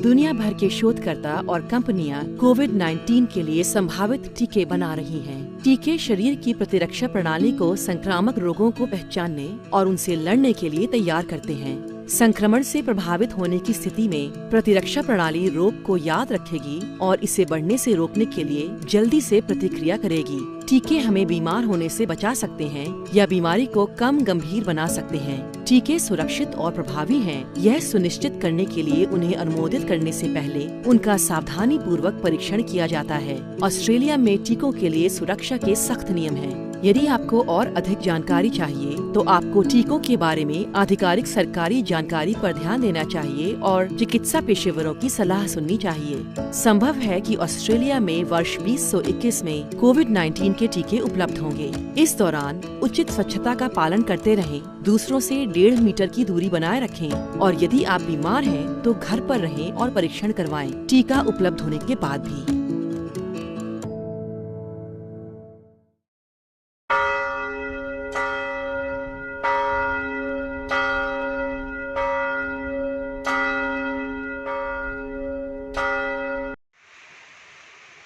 दुनिया भर के शोधकर्ता और कंपनियां कोविड-19 के लिए संभावित टीके बना रही हैं। टीके शरीर की प्रतिरक्षा प्रणाली को संक्रामक रोगों को पहचानने और उनसे लड़ने के लिए तैयार करते हैं। संक्रमण से प्रभावित होने की स्थिति में प्रतिरक्षा प्रणाली रोग को याद रखेगी और इसे बढ़ने से रोकने के लिए जल्दी से प्रतिक्रिया करेगी। टीके हमें बीमार होने से बचा सकते हैं या बीमारी को कम गंभीर बना सकते हैं। टीके सुरक्षित और प्रभावी हैं, यह सुनिश्चित करने के लिए उन्हें अनुमोदित करने से पहले उनका सावधानी पूर्वक परीक्षण किया जाता है। ऑस्ट्रेलिया में टीकों के लिए सुरक्षा के सख्त नियम हैं। यदि आपको और अधिक जानकारी चाहिए तो आपको टीकों के बारे में आधिकारिक सरकारी जानकारी पर ध्यान देना चाहिए और चिकित्सा पेशेवरों की सलाह सुननी चाहिए। संभव है कि ऑस्ट्रेलिया में वर्ष 2021 में कोविड-19 के टीके उपलब्ध होंगे। इस दौरान उचित स्वच्छता का पालन करते रहें, दूसरों से 1.5 मीटर की दूरी बनाए रखें और यदि आप बीमार हैं तो घर पर रहें और परीक्षण करवाएं, टीका उपलब्ध होने के बाद भी।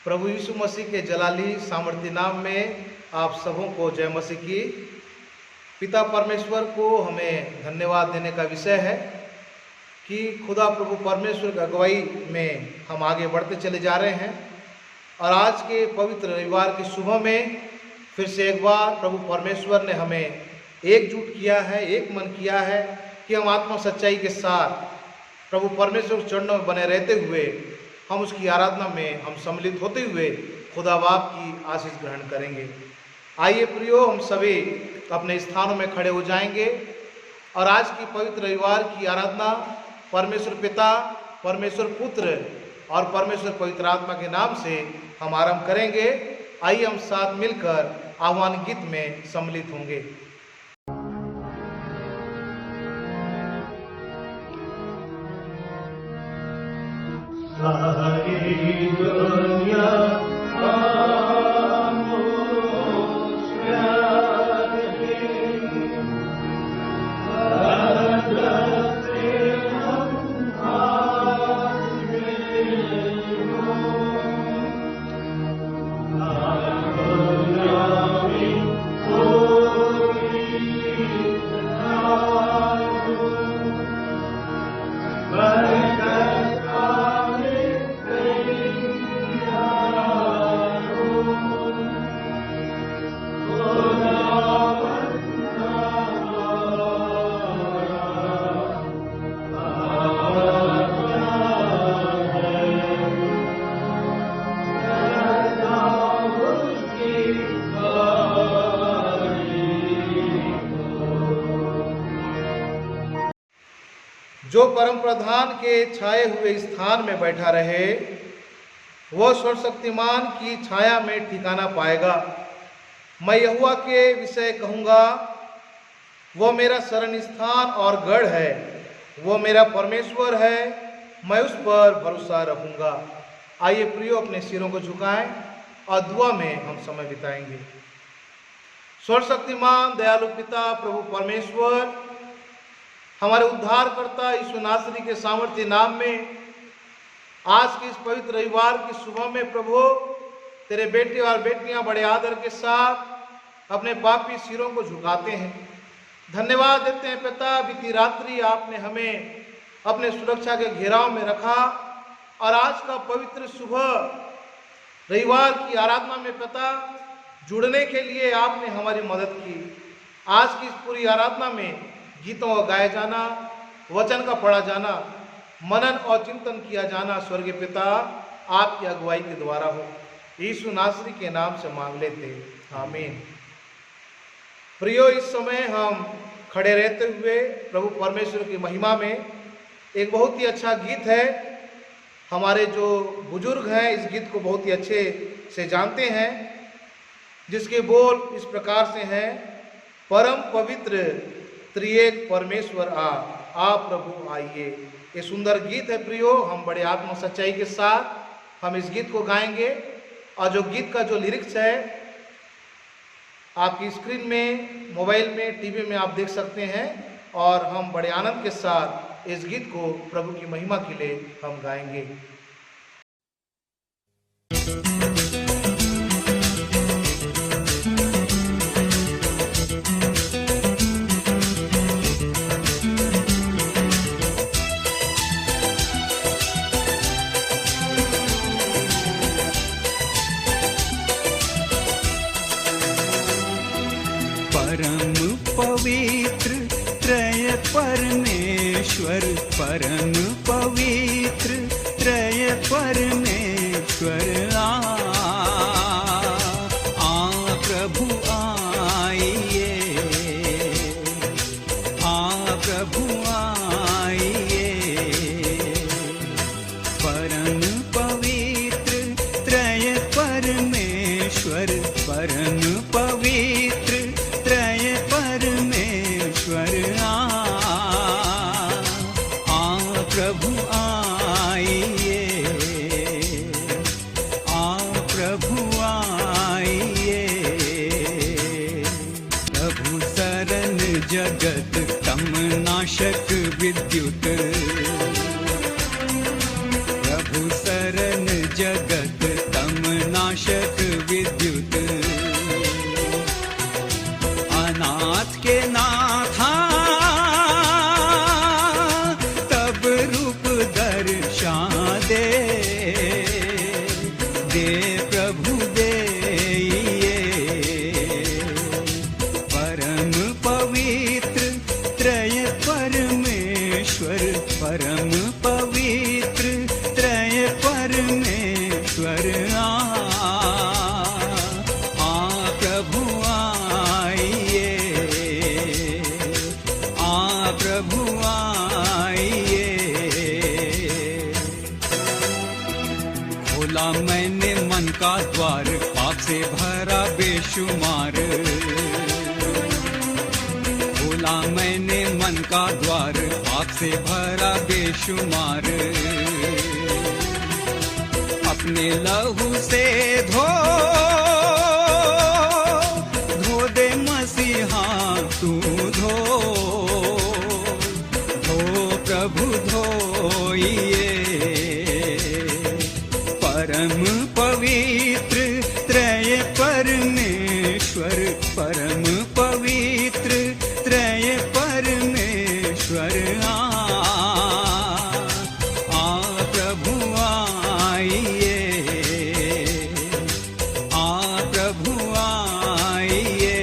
प्रभु यीशु मसीह के जलाली सामर्थी नाम में आप सबों को जय मसीह की। पिता परमेश्वर को हमें धन्यवाद देने का विषय है कि खुदा प्रभु परमेश्वर की अगुवाई में हम आगे बढ़ते चले जा रहे हैं और आज के पवित्र रविवार की सुबह में फिर से एक बार प्रभु परमेश्वर ने हमें एकजुट किया है, एक मन किया है कि हम आत्मा सच्चाई के साथ प्रभु परमेश्वर के चरणों में बने रहते हुए हम उसकी आराधना में हम सम्मिलित होते हुए खुदा बाप की आशीष ग्रहण करेंगे। आइए प्रियो, हम सभी अपने स्थानों में खड़े हो जाएंगे और आज की पवित्र रविवार की आराधना परमेश्वर पिता, परमेश्वर पुत्र और परमेश्वर पवित्र आत्मा के नाम से हम आरंभ करेंगे। आइए हम साथ मिलकर आह्वान गीत में सम्मिलित होंगे। सारी दुनिया जो परम प्रधान के छाए हुए स्थान में बैठा रहे वह सर्वशक्तिमान की छाया में ठिकाना पाएगा। मैं यहोवा के विषय कहूँगा, वह मेरा शरण स्थान और गढ़ है, वह मेरा परमेश्वर है, मैं उस पर भरोसा रखूँगा। आइए प्रियो, अपने सिरों को झुकाएं और दुआ में हम समय बिताएंगे। सर्वशक्तिमान दयालु पिता प्रभु परमेश्वर, हमारे उद्धारकर्ता यीशु नासरी के सामर्थ्य नाम में आज की इस पवित्र रविवार की सुबह में प्रभु तेरे बेटे और बेटियां बड़े आदर के साथ अपने पापी सिरों को झुकाते हैं। धन्यवाद देते हैं पिता, बीती रात्रि आपने हमें अपने सुरक्षा के घेराव में रखा और आज का पवित्र सुबह रविवार की आराधना में पिता जुड़ने के लिए आपने हमारी मदद की। आज की इस पूरी आराधना में गीतों का गाया जाना, वचन का पढ़ा जाना, मनन और चिंतन किया जाना स्वर्गीय पिता आपकी अगुवाई के द्वारा हो। यीशु नासरी के नाम से मांग लेते, आमीन। प्रियो, इस समय हम खड़े रहते हुए प्रभु परमेश्वर की महिमा में एक बहुत ही अच्छा गीत है। हमारे जो बुजुर्ग हैं इस गीत को बहुत ही अच्छे से जानते हैं, जिसके बोल इस प्रकार से हैं। परम पवित्र त्रिएक परमेश्वर आ प्रभु आइए। ये सुंदर गीत है प्रियो, हम बड़े आत्मा सच्चाई के साथ हम इस गीत को गाएंगे और जो गीत का जो लिरिक्स है आपकी स्क्रीन में, मोबाइल में, टीवी में आप देख सकते हैं और हम बड़े आनंद के साथ इस गीत को प्रभु की महिमा के लिए हम गाएंगे। परम पवित्र त्रय परमेश्वर, परम पवित्र त्रय परमेश्वर, प्रभु आइए, प्रभु आइए। परम पवित्र त्रय परमेश्वर, परम पवित्र त्रय परमेश्वर, प्रभु आइए, प्रभु आइए। प्रभु शरण जगत तम नाशक विद्युत, प्रभु शरण जगत तम नाशक विद्युत, अनाथ के नाथा तब रूप दर्शा दे, दे प्रभु दे। परम पवित्र त्रय परमेश्वर, परम पवित्र त्रय परमेश्वर, प्रभु आइए, प्रभु आइए। खोला मैंने मन का द्वार, पाप से भरा बेशुमार, खोला मैंने मन का द्वार, पाप से भरा बेशुमार, अपने लहू से धो दे मसीहा तू, धो प्रभु धोइए। परम पवित्र त्रय परमेश्वर, परम पवित्र त्रय परमेश्वर, प्रभु आइए, प्रभु आइए।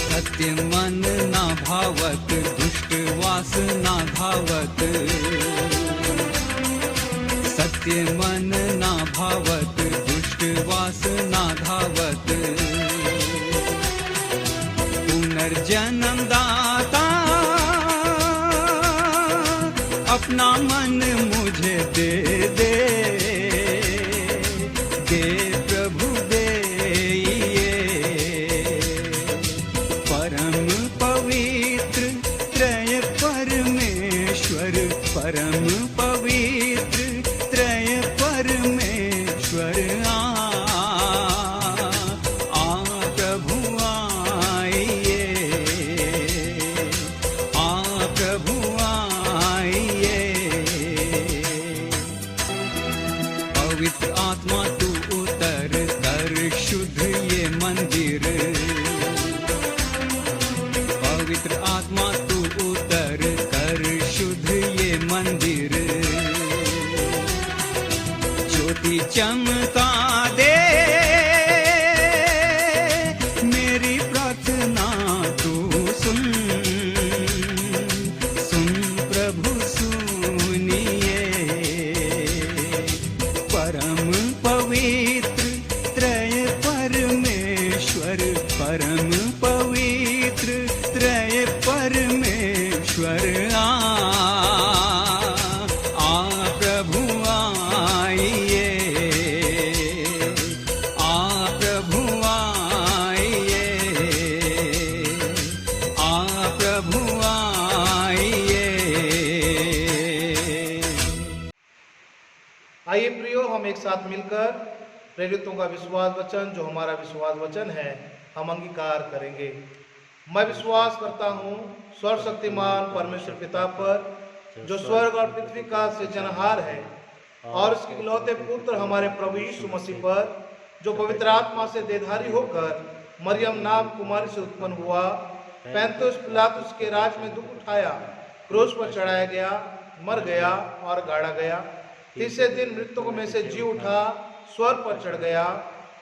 सत्य मन ना भावत, दुष्ट वासना धावत, सत्य मन ना भावत, दुष्ट वासना धावत, पुनर्जन्म दाता अपना मन मुझे दे दे, दे प्रभु दे। परम पवित्र त्रय परमेश्वर, परम पवित्र त्रय परमेश्वर, प्रभु आइए, प्रभु आइए। पवित्र आत्मा तू उतर कर शुद्ध ये मंदिर, पवित्र आत्मा तू उतर कर शुद्ध ये मंदिर, ज्योति चमका दे मेरी प्रार्थना तू सुन, सुन प्रभु सुनिए। परम पवित्र त्रय परमेश्वर, परम पवित्र त्रय परमेश्वर, प्रभु आइए, प्रभु आइए, प्रभु आइए। आइए प्रियो, हम एक साथ मिलकर प्रेरितों का विश्वास वचन, जो हमारा विश्वास वचन है, हम अंगीकार करेंगे। मैं विश्वास करता हूँ सर्वशक्तिमान परमेश्वर पिता पर, जो स्वर्ग और पृथ्वी का सृजनहार है, और उसके इकलौते पुत्र हमारे प्रभु यीशु मसीह पर, जो पवित्र आत्मा से देहधारी होकर मरियम नाम कुमारी से उत्पन्न हुआ, पैंतुस पिलातुस के राज में दुख उठाया, क्रूस पर चढ़ाया गया, मर गया और गाड़ा गया, तीसरे दिन मृतकों में से जी उठा, स्वर्ग पर चढ़ गया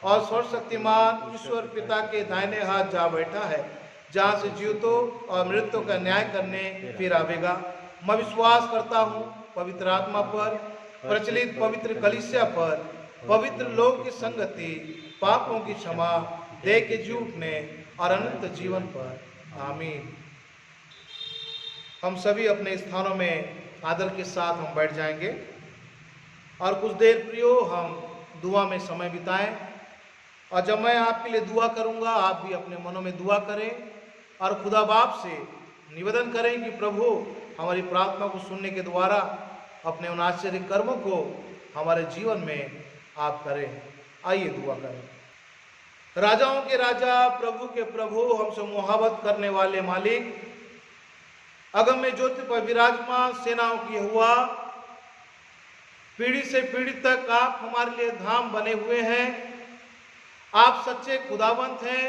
और सर्वशक्तिमान ईश्वर पिता के दाहिने हाथ जा बैठा है, जहाँ से जीवितों और मृतकों का न्याय करने फिर आवेगा। मैं विश्वास करता हूँ पवित्र आत्मा पर, प्रचलित पवित्र कलीसिया पर, पवित्र लोग की संगति, पापों की क्षमा, देह के जी उठने और अनंत जीवन पर। आमीन। हम सभी अपने स्थानों में आदर के साथ हम बैठ जाएंगे और कुछ देर प्रियो हम दुआ में समय बिताएं। और जब मैं आपके लिए दुआ करूंगा, आप भी अपने मनों में दुआ करें और खुदा बाप से निवेदन करें कि प्रभु हमारी प्रार्थना को सुनने के द्वारा अपने उन आश्चर्य कर्मों को हमारे जीवन में आप करें। आइए दुआ करें। राजाओं के राजा, प्रभु के प्रभु, हमसे मोहब्बत करने वाले मालिक, अगम में ज्योति पर विराजमान सेनाओं की हुआ, पीढ़ी से पीढ़ी तक आप हमारे लिए धाम बने हुए हैं। आप सच्चे खुदावंत हैं।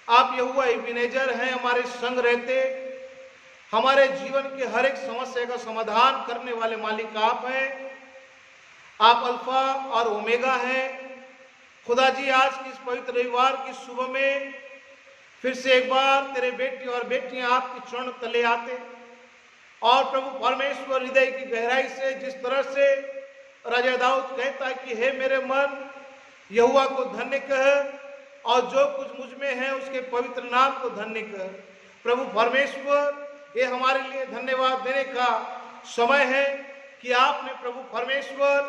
आप यहोवा इबनेजर हैं, हमारे संग रहते, हमारे जीवन के हर एक समस्या का समाधान करने वाले मालिक आप हैं। आप अल्फा और ओमेगा हैं। खुदा जी, आज की इस पवित्र रविवार की सुबह में फिर से एक बार तेरे बेटी और बेटियां आपके चरण तले आते और प्रभु परमेश्वर हृदय की गहराई से जिस तरह से राजा दाऊद कहता है कि हे मेरे मन यहोवा को धन्य कह और जो कुछ मुझ में है उसके पवित्र नाम को धन्य कह। प्रभु परमेश्वर, ये हमारे लिए धन्यवाद देने का समय है कि आपने प्रभु परमेश्वर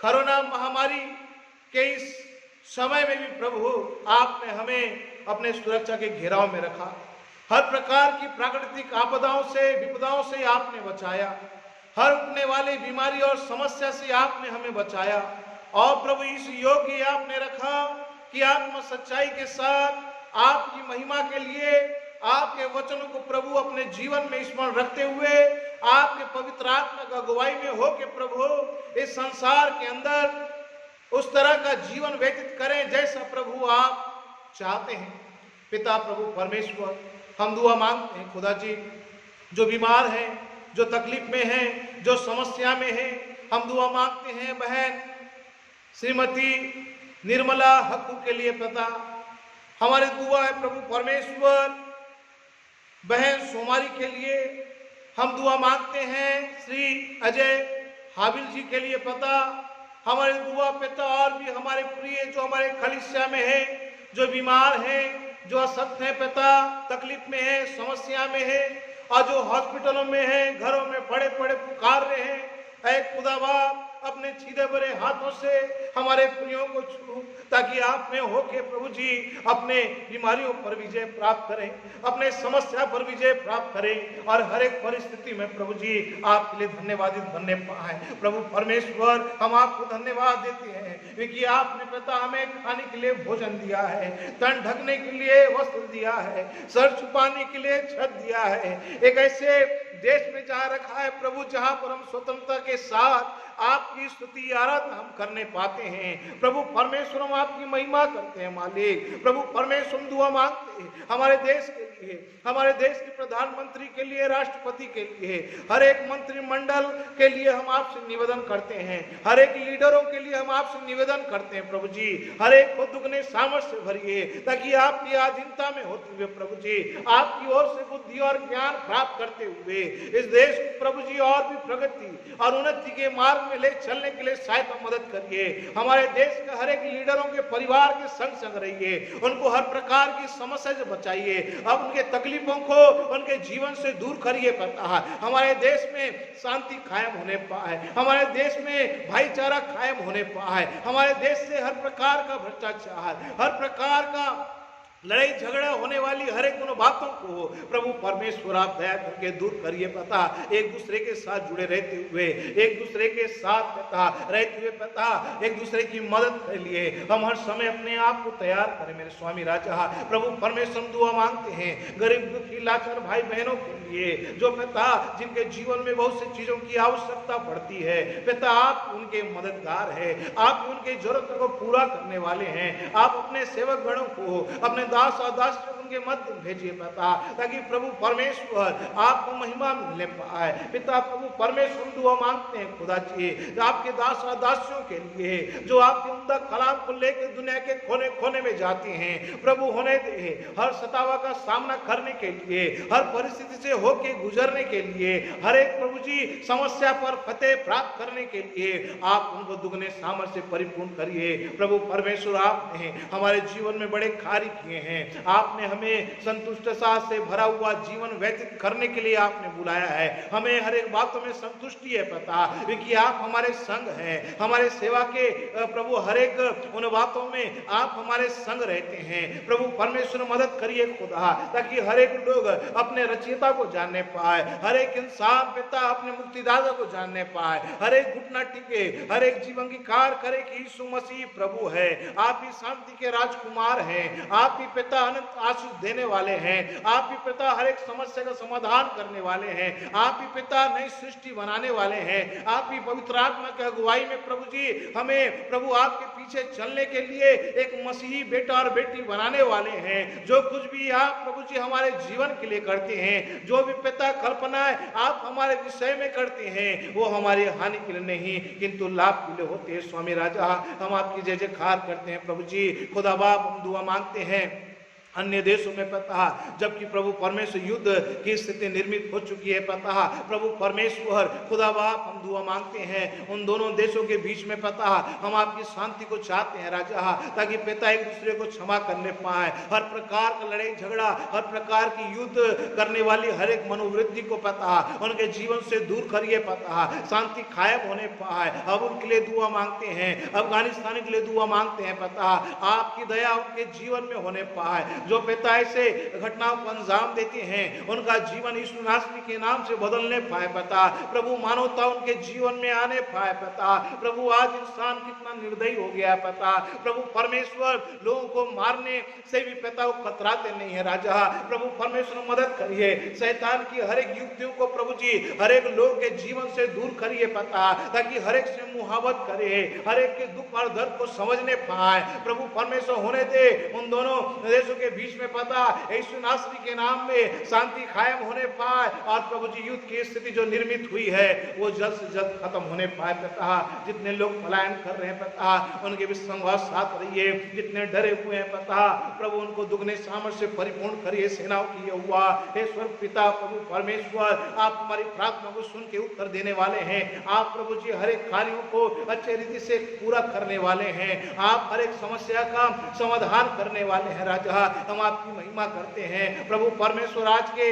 कोरोना महामारी के इस समय में भी प्रभु आपने हमें अपने सुरक्षा के घेराव में रखा। हर प्रकार की प्राकृतिक आपदाओं से, विपदाओं से आपने बचाया। हर उठने वाली बीमारी और समस्या से आपने हमें बचाया। और प्रभु इस योग्य आपने रखा कि आत्मा सच्चाई के साथ आपकी महिमा के लिए आपके वचनों को प्रभु अपने जीवन में स्मरण रखते हुए आपके पवित्र आत्मा का अगुवाई में हो के प्रभु इस संसार के अंदर उस तरह का जीवन व्यतीत करें जैसा प्रभु आप चाहते हैं। पिता प्रभु परमेश्वर, हम दुआ मांगते हैं खुदा जी, जो बीमार हैं, जो तकलीफ में हैं, जो समस्या में हैं, हम दुआ मांगते हैं बहन श्रीमती निर्मला हक्कू के लिए। पिता हमारी दुआ है प्रभु परमेश्वर बहन सोमारी के लिए। हम दुआ मांगते हैं श्री अजय हाबिल जी के लिए। पिता हमारी दुआ पिता और भी हमारे प्रिय जो हमारे कलीसिया में है, जो बीमार हैं, जो असक्त हैं पिता, तकलीफ में है, समस्या में है और जो हॉस्पिटलों में है, घरों में पड़े पड़े पुकार रहे हैं, ऐ खुदा बाप अपने सीधे भरे हाथों से हमारे प्रियों को छू, ताकि आप में होके प्रभु जी अपने बीमारियों पर विजय प्राप्त करें, अपने समस्या पर विजय प्राप्त करें और हर एक परिस्थिति में प्रभु जी आपके लिए धन्यवादित बनने पाए। प्रभु परमेश्वर, हम आपको धन्यवाद देते हैं क्योंकि आपने पिता हमें खाने के लिए भोजन दिया है, तन ढकने के लिए वस्त्र दिया है, सर छुपाने के लिए छत दिया है, एक ऐसे देश में जहाँ रखा है प्रभु जहाँ पर हम स्वतंत्रता के साथ आपकी स्तुति आराधना हम करने पाते हैं। प्रभु परमेश्वर, हम आपकी महिमा करते हैं मालिक। प्रभु परमेश्वर, हम दुआ मांगते हैं हमारे देश के लिए, हमारे देश के प्रधानमंत्री के लिए, राष्ट्रपति के लिए, हर एक मंत्रिमंडल के लिए हम आपसे निवेदन करते हैं, हर एक लीडरों के लिए हम आपसे निवेदन करते हैं प्रभु जी, हर एक को दुगने सामर्थ्य भरिए ताकि आपकी अधीनता में होते हुए प्रभु जी आपकी ओर से बुद्धि और ज्ञान प्राप्त करते हुए इस देश को प्रभु जी और भी प्रगति और उन्नति के मार्ग में ले चलने के लिए सहायता मदद करिए। हमारे देश के हर एक लीडरों के परिवार के संग संग रहिए, उनको हर प्रकार की समस्या से बचाइए, अब उनके तकलीफों को उनके जीवन से दूर करिए। पता है हमारे देश में शांति कायम होने पाए, हमारे देश में भाईचारा कायम होने पाए, हमारे देश से हर प्रकार का भ्रष्टाचार, हर प्रकार का लड़ाई झगड़ा होने वाली हर एक उन बातों को प्रभु परमेश्वर आप दया करके दूर करिए पिता। एक दूसरे के साथ जुड़े रहते हुए, एक दूसरे के साथ पिता रहते हुए पिता, एक दूसरे की मदद के लिए हम हर समय अपने आप को तैयार करें मेरे स्वामी राजा। प्रभु परमेश्वर दुआ मांगते हैं गरीब दुखी लाचार भाई बहनों के लिए, जो पिता जिनके जीवन में बहुत सी चीजों की आवश्यकता पड़ती है पिता, आप उनके मददगार है, आप उनके जरूरतों को पूरा करने वाले हैं। आप अपने सेवक गणों को, अपने दास और दास उनके मध्य भेजिए पिता, ताकि प्रभु परमेश्वर आपको महिमा मिलने पाए पिता। प्रभु परमेश्वर दुआ मांगते हैं खुदा जी आपके दास और दासियों के लिए, जो आपके उम्दा कलाम को लेकर दुनिया के कोने कोने में जाते हैं प्रभु, होने दे हर सतावा का सामना करने के लिए, हर परिस्थिति से होके गुजरने के लिए, हर एक प्रभु जी समस्या पर फतेह प्राप्त करने के लिए आप उनको दुगने सामर्थ्य से परिपूर्ण करिए प्रभु परमेश्वर। आपने हमारे जीवन में बड़े कार्य किए हैं, आपने हमें संतुष्टता से भरा हुआ जीवन व्यतीत करने के लिए आपने बुलाया है। हमें हर एक बातों में संतुष्टि है पता, क्योंकि आप हमारे संग हैं, हमारे सेवा के प्रभु हर एक उन बातों में आप हमारे संग रहते हैं प्रभु परमेश्वर। मदद करिए खुदा, ताकि हर एक लोग अपने रचयिता को जानने पाए, हर एक इंसान पिता अपने मुक्तिदाता को जानने पाए, हर एक घुटना टिके, हर एक जीवन की कार करे कि यीशु मसीह प्रभु है, आप ही शांति के राजकुमार हैं, आप ही पिता अनंत आशीष देने वाले हैं, आप ही पिता हर एक समस्या का समाधान करने वाले हैं, आप ही पिता नई सृष्टि बनाने वाले हैं, आप ही पवित्र आत्मा की अगुवाई में प्रभु जी हमें प्रभु आपके पीछे चलने के लिए एक मसीही बेटा और बेटी बनाने वाले हैं। जो कुछ भी आप प्रभु जी हमारे जीवन के लिए करते हैं, जो भी पिता कल्पनाएं आप हमारे विषय में करते हैं, वो हमारी हानि के लिए नहीं किंतु लाभ के लिए होते हैं स्वामी राजा। हम आपकी जय जयकार करते हैं प्रभु जी। खुदा बाप हम दुआ मांगते हैं अन्य देशों में पता, जबकि प्रभु परमेश्वर युद्ध की स्थिति निर्मित हो चुकी है पता, प्रभु परमेश्वर खुदा बाप हम दुआ मांगते हैं उन दोनों देशों के बीच में पता हम आपकी शांति को चाहते हैं राजा, ताकि पिता एक दूसरे को क्षमा करने पाए। हर प्रकार का लड़ाई झगड़ा, हर प्रकार की युद्ध करने वाली हर एक मनोवृत्ति को पता उनके जीवन से दूर करिए पता, शांति कायम होने पाए। अब उनके लिए दुआ मांगते हैं, अफगानिस्तान के लिए दुआ मांगते हैं पता, आपकी दया उनके जीवन में होने पाए। जो पिता ऐसे घटनाओं को अंजाम देते हैं उनका जीवन यीशु नासरी के नाम से बदलने पाए पता, प्रभु मानवता उनके जीवन में आने पाए पता। प्रभु आज इंसान कितना निर्दयी हो गया पता, प्रभु परमेश्वर लोगों को मारने से भी पिता वो कतराते नहीं है राजा। प्रभु परमेश्वर मदद करिए, शैतान की हर एक युक्तियों को प्रभु जी हर एक लोग के जीवन से दूर करिए पता, ताकि हर एक से मुहावत करे, हर एक के दुख और दर्द को समझने पाए। प्रभु परमेश्वर होने दे उन दोनों देशों के बीच में पता यीशु नासरी के नाम में शांति कायम होने पाए, और प्रभु जी युद्ध की स्थिति जो निर्मित हुई है वो जल्द से जल्द खत्म होने पाए पता। जितने लोग पलायन कर रहे हैं पता उनके भी संवाद साथ रहिए, जितने डरे हुए हैं पता प्रभु उनको दुगने सामर्थ्य से परिपूर्ण करिए। सेनाओं की यहोवा हे स्वर्ग पिता प्रभु परमेश्वर, आप हमारी प्रार्थना को सुन के उत्तर देने वाले हैं। आप प्रभु जी हर एक कार्यों को अच्छे रीति से पूरा करने वाले हैं, आप हर एक समस्या का समाधान करने वाले हैं राजा। हम आपकी महिमा करते हैं प्रभु परमेश्वर। आज के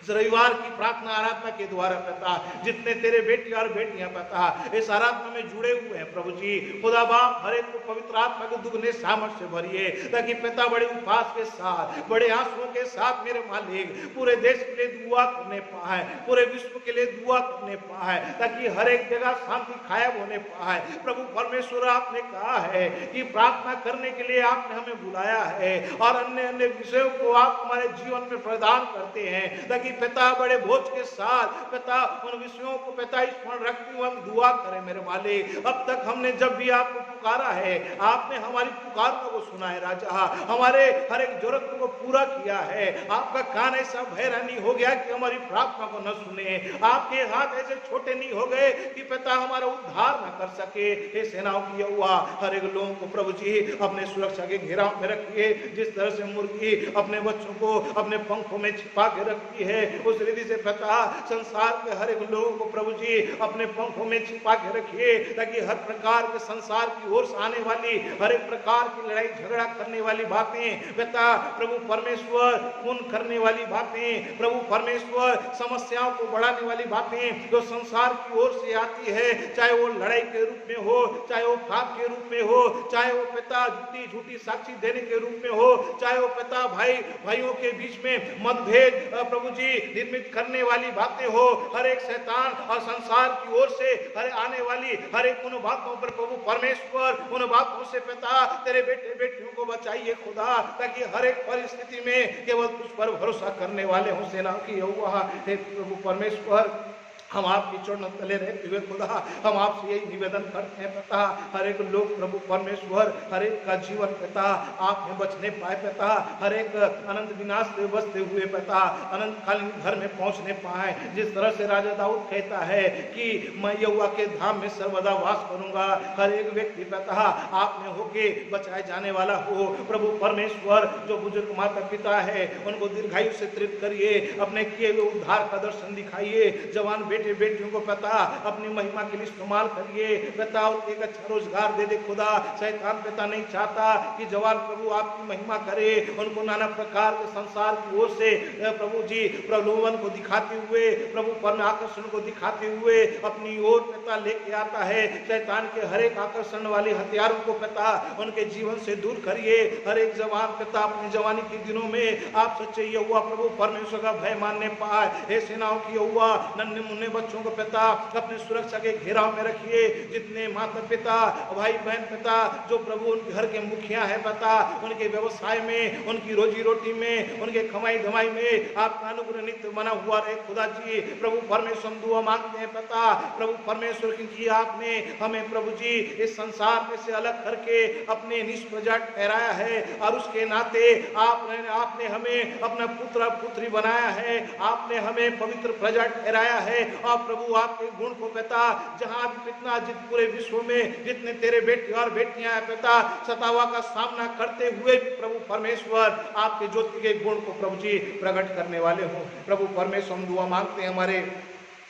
रविवार की प्रार्थना आराधना के द्वारा पता जितने तेरे बेटी और बेटियां पता इस आराधना में जुड़े हुए हैं प्रभु जी खुदा बाप हर एक को पवित्र आत्मा को दुगने सामर्थ्य से भरिए, ताकि पिता बड़े उपवास के साथ बड़े आंसुओं के साथ मेरे मालिक पूरे देश के लिए दुआ करने पाए, पूरे विश्व के लिए दुआ करने पाए, ताकि हर एक जगह शांति कायम होने पाए। प्रभु परमेश्वर आपने कहा है कि प्रार्थना करने के लिए आपने हमें बुलाया है, और अन्य अन्य विषयों को आप हमारे जीवन में प्रदान करते हैं, ताकि पिता बड़े बोझ के साथ पिता उन विषयों को पिता स्मरण रखते हुए हम दुआ करें मेरे मालिक। अब तक हमने जब भी आपको पुकारा है आपने हमारी पुकारों को सुना है राजा, हमारे हर एक जरूरत को पूरा किया है। आपका कान ऐसा भैरा नहीं हो गया कि हमारी प्रार्थना को न सुने, आपके हाथ ऐसे छोटे नहीं हो गए कि पिता हमारा उद्धार न कर सके। हे सेनाओं की यहोवा हर एक लोगों को प्रभु जी अपने सुरक्षा के घेराव में रखिए। जिस तरह से मुर्गी अपने बच्चों को अपने पंखों में छिपा के रखती है उस रीति से पिता संसार के हर एक लोगों को प्रभु जी अपने पंखों में छिपा के रखिए, ताकि हर प्रकार के संसार की ओर से आने वाली हर एक प्रकार की लड़ाई झगड़ा करने वाली बातें पिता प्रभु परमेश्वर, खून करने वाली बातें प्रभु परमेश्वर, समस्याओं को बढ़ाने वाली बातें जो संसार की ओर से आती है, चाहे वो लड़ाई के रूप में हो, चाहे वो पाप के रूप में हो, चाहे वो पिता झूठी झूठी साक्षी देने के रूप में हो, चाहे वो पिता भाइयों के बीच में मतभेद प्रभु जी निर्मित करने वाली बातें हो, हर एक शैतान और संसार की ओर से हर आने वाली हर एक उन बातों पर प्रभु परमेश्वर उन बातों से पिता तेरे बेटे बेटियों को बचाइए खुदा, ताकि हर एक परिस्थिति में केवल तुझ पर भरोसा करने वाले हों। सेना की यहोवा हे प्रभु परमेश्वर, हम आपकी चरणों तले रहते हुए खुदा हम आपसे यही निवेदन करते हैं पिता, हर एक लोग प्रभु परमेश्वर हर एक का जीवन पिता आप में बचने पाए पिता, हर एक अनंत विनाश से बचते हुए पिता अनंत कालीन घर में पहुंचने पाए। जिस तरह से राजा दाऊद कहता है कि मैं यहोवा के धाम में सर्वदा वास करूंगा, हर एक व्यक्ति पिता आप में होके बचाए जाने वाला हो। प्रभु परमेश्वर जो बुजुर्ग माता पिता है उनको दीर्घायु से तृप्त करिए, अपने किए हुए उद्धार का दर्शन दिखाइए, जवान बेटे बेटियों को पिता अपनी महिमा के लिए इस्तेमाल करिए पिता, और एक अच्छा रोजगार दे दे खुदा। शैतान पिता नहीं चाहता कि जवान प्रभु आपकी महिमा करे, उनको नाना प्रकार के संसार की ओर से प्रभु जी प्रलोभन को दिखाते हुए प्रभु पर आकर्षण को दिखाते हुए अपनी ओर पिता लेके आता है। शैतान के हर एक आकर्षण वाले हथियारों को पिता उनके जीवन से दूर करिए। हर एक जवान पिता अपनी जवानी के दिनों में आप सच्चे यहोवा प्रभु परमेश्वर का भय मानने पाए। हे सेनाओं की यहोवा, नन्हे मुन्ने बच्चों को पिता अपनी सुरक्षा के घेराव में रखिए। जितने माता पिता भाई बहन पिता जो प्रभु उनके घर के मुखिया है पिता, उनके व्यवसाय में उनकी रोजी रोटी में उनके कमाई धमाई में आपका अनुग्रह नित्य बना हुआ रहे खुदा जी। प्रभु परमेश्वर हम दुआ मांगते हैं पिता प्रभु परमेश्वर, क्योंकि आपने हमें प्रभु जी इस संसार में से अलग करके अपने निष्प्रजा ठहराया है और उसके नाते आपने हमें अपना पुत्र पुत्री बनाया है, आपने हमें पवित्र प्रजा ठहराया है। और प्रभु आपके गुण को पिता जहां भी कितना पूरे विश्व में जितने तेरे बेटे और बेटियां हैं पिता सतावा का सामना करते हुए भी प्रभु परमेश्वर आपके ज्योति के गुण को प्रभु जी प्रकट करने वाले हो। प्रभु परमेश्वर हम दुआ मांगते हैं हमारे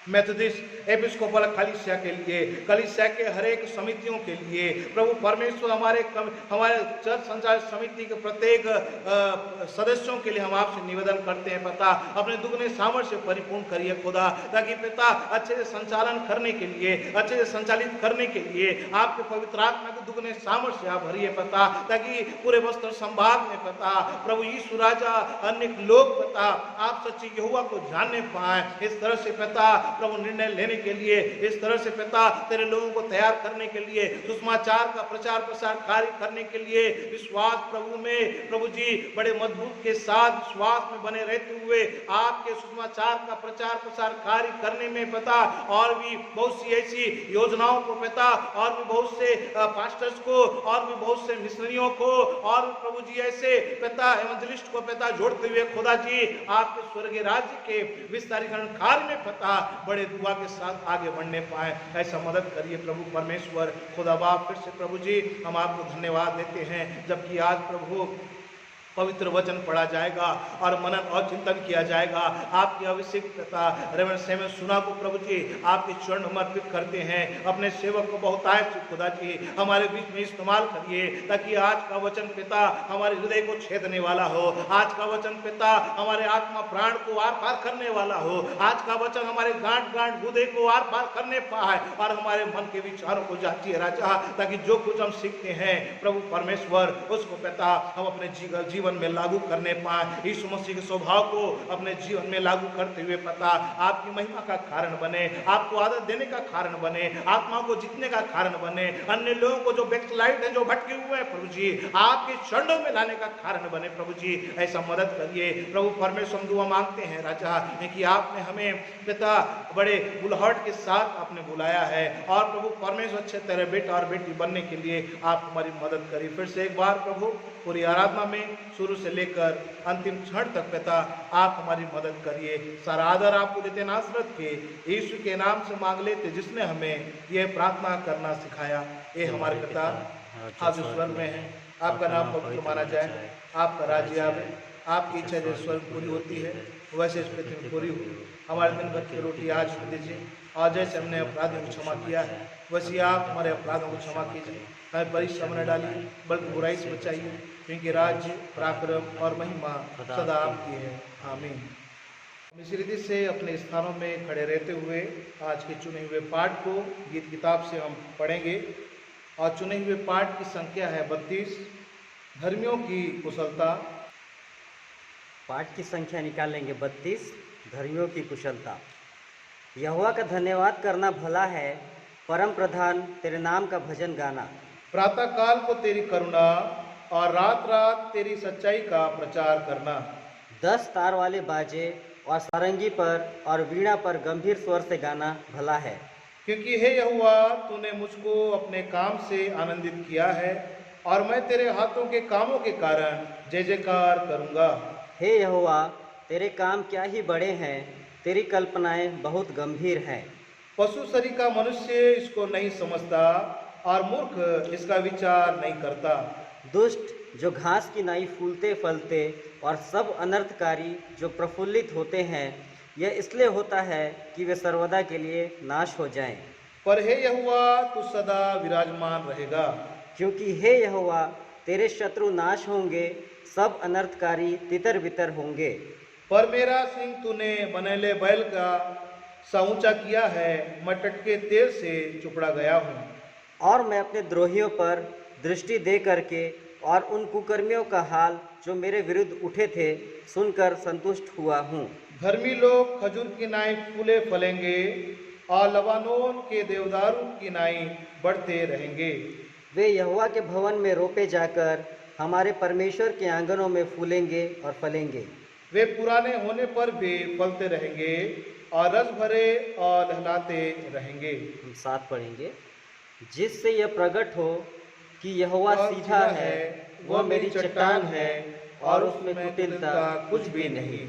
मेथोडिस्ट एपिस्कोपल कलीसिया के लिए, कलीसिया के हर एक समितियों के लिए प्रभु परमेश्वर, हमारे चर्च संचालन समिति के प्रत्येक सदस्यों के लिए हम आपसे निवेदन करते हैं पिता अपने दुगने सामर्थ्य से परिपूर्ण करिए खुदा, ताकि पिता अच्छे से संचालन करने के लिए अच्छे से संचालित करने के लिए आपके पवित्र आत्मा के दुगने सामर्थ्य आप भरिए पिता, ताकि पूरे बस्तर संभाग में पिता प्रभु यीशु राजा अनेक लोग पिता आप सच्चे यहोवा को जानने पाए। इस तरह से पिता प्रभु निर्णय लेने के लिए, इस तरह से पिता तेरे लोगों को तैयार करने के लिए, सुसमाचार का प्रचार प्रसार कार्य करने के लिए विश्वास प्रभु में प्रभु जी बड़े मजबूत के साथ विश्वास में बने रहते हुए आपके सुसमाचार का प्रचार प्रसार कार्य करने में पिता और भी बहुत सी ऐसी योजनाओं को पिता और भी बहुत से पास्टर्स को और भी बहुत से मिशनरियों को और प्रभु जी ऐसे पिता एवंजलिस्ट को पिता जोड़ते हुए खुदा जी आपके स्वर्गीय राज्य के विस्तारीकरण कार्य में पिता बड़े दुआ के साथ आगे बढ़ने पाए, ऐसा मदद करिए प्रभु परमेश्वर। खुदा बाप फिर से प्रभु जी हम आपको धन्यवाद देते हैं, जबकि आज प्रभु पवित्र वचन पढ़ा जाएगा और मनन और चिंतन किया जाएगा। आपकी अभिषेकता रेवरेंड सैमुअल सुना को प्रभु जी आपके चरण समर्पित करते हैं। अपने सेवक को बहुतायत से खुदा जी हमारे बीच में इस्तेमाल करिए, ताकि आज का वचन पिता हमारे हृदय को छेदने वाला हो, आज का वचन पिता हमारे आत्मा प्राण को आर पार करने वाला हो, आज का वचन हमारे गांठ गांठ हृदय को आर पार करने पाए और हमारे मन के विचारों को जांचिए राजा, ताकि जो कुछ हम सीखते हैं प्रभु परमेश्वर उसको पिता हम अपने जीवन में लागू करने पाए। यीशु मसीह के स्वभाव को अपने जीवन में लागू करते हुए पिता आपकी महिमा का कारण बने, आपको आदत देने का कारण बने, आत्मा को जीतने का कारण बने, अन्य लोगों को जो बैकस्लाइड है जो भटके हुए हैं प्रभु जी आपके चरणों में लाने का कारण बने। प्रभु जी ऐसा मदद करिए। प्रभु परमेश्वर हम दुआ मांगते हैं राजा कि आपने हमें पिता बड़े बुलाहट के साथ आपने बुलाया है और प्रभु परमेश्वर अच्छे तेरे बेटा और बेटी बनने के लिए आप हमारी मदद करिए। फिर से एक बार प्रभु पूरी आराधना में शुरू से लेकर अंतिम क्षण तक पिता आप हमारी मदद करिए। सारा आदर आपको देते नासरत के यीशु के नाम से मांग लेते जिसने हमें यह प्रार्थना करना सिखाया। ये हमारे पिता आप जो स्वर्ग में हैं, आपका नाम पवित्र माना जाए, आपका राज्य आवे, आपकी इच्छा जो स्वर्ग पूरी होती है वैसे इस पृथ्वी में पूरी हो। हमारे दिन भर की रोटी आज हमें दीजिए, और जैसे हमने अपराधियों को क्षमा किया है वैसे आप हमारे अपराधों को क्षमा कीजिए। हमें परीक्षा में न डालिए बल्कि बुराई से बचाइए, क्योंकि राज्य, पराक्रम और महिमा सदा आपकी है। आमीन। हम इसी रीति से अपने स्थानों में खड़े रहते हुए आज के चुने हुए पाठ को गीत किताब से हम पढ़ेंगे, और चुने हुए पाठ की संख्या है 32, धर्मियों की कुशलता। पाठ की संख्या निकालेंगे 32, धर्मियों की कुशलता। यहोवा का धन्यवाद करना भला है, परम प्रधान तेरे नाम का भजन गाना। प्रातः काल को तेरी करुणा और रात रात तेरी सच्चाई का प्रचार करना। 10 तार वाले बाजे और सारंगी पर और वीणा पर गंभीर स्वर से गाना भला है। क्योंकि हे यहोवा तूने मुझको अपने काम से आनंदित किया है, और मैं तेरे हाथों के कामों के कारण जय जयकार करूँगा। हे यहोवा तेरे काम क्या ही बड़े हैं, तेरी कल्पनाएं बहुत गंभीर हैं। पशु शरीर का मनुष्य इसको नहीं समझता, और मूर्ख इसका विचार नहीं करता। दुष्ट जो घास की नाई फूलते फलते और सब अनर्थकारी जो प्रफुल्लित होते हैं, यह इसलिए होता है कि वे सर्वदा के लिए नाश हो जाएं। पर हे यहोवा तू सदा विराजमान रहेगा। क्योंकि हे यहोवा तेरे शत्रु नाश होंगे, सब अनर्थकारी तितर बितर होंगे। पर मेरा सिंह तूने बनेले बैल का सा ऊंचा किया है, मैं टटके तेल से चुपड़ा गया हूँ। और मैं अपने द्रोहियों पर दृष्टि दे करके और उन कुकर्मियों का हाल जो मेरे विरुद्ध उठे थे सुनकर संतुष्ट हुआ हूँ। धर्मी लोग खजूर की नाई फूले फलेंगे, और लबानोन के देवदारू की नाई बढ़ते रहेंगे। वे यहोवा के भवन में रोपे जाकर हमारे परमेश्वर के आंगनों में फूलेंगे और फलेंगे। वे पुराने होने पर भी फलते रहेंगे, और रस भरे और लहलाते रहेंगे। हम साथ पढ़ेंगे। जिससे यह प्रकट हो कि यहोवा सीधा है, वह मेरी चट्टान है, और उसमें कुटिलता कुछ भी नहीं।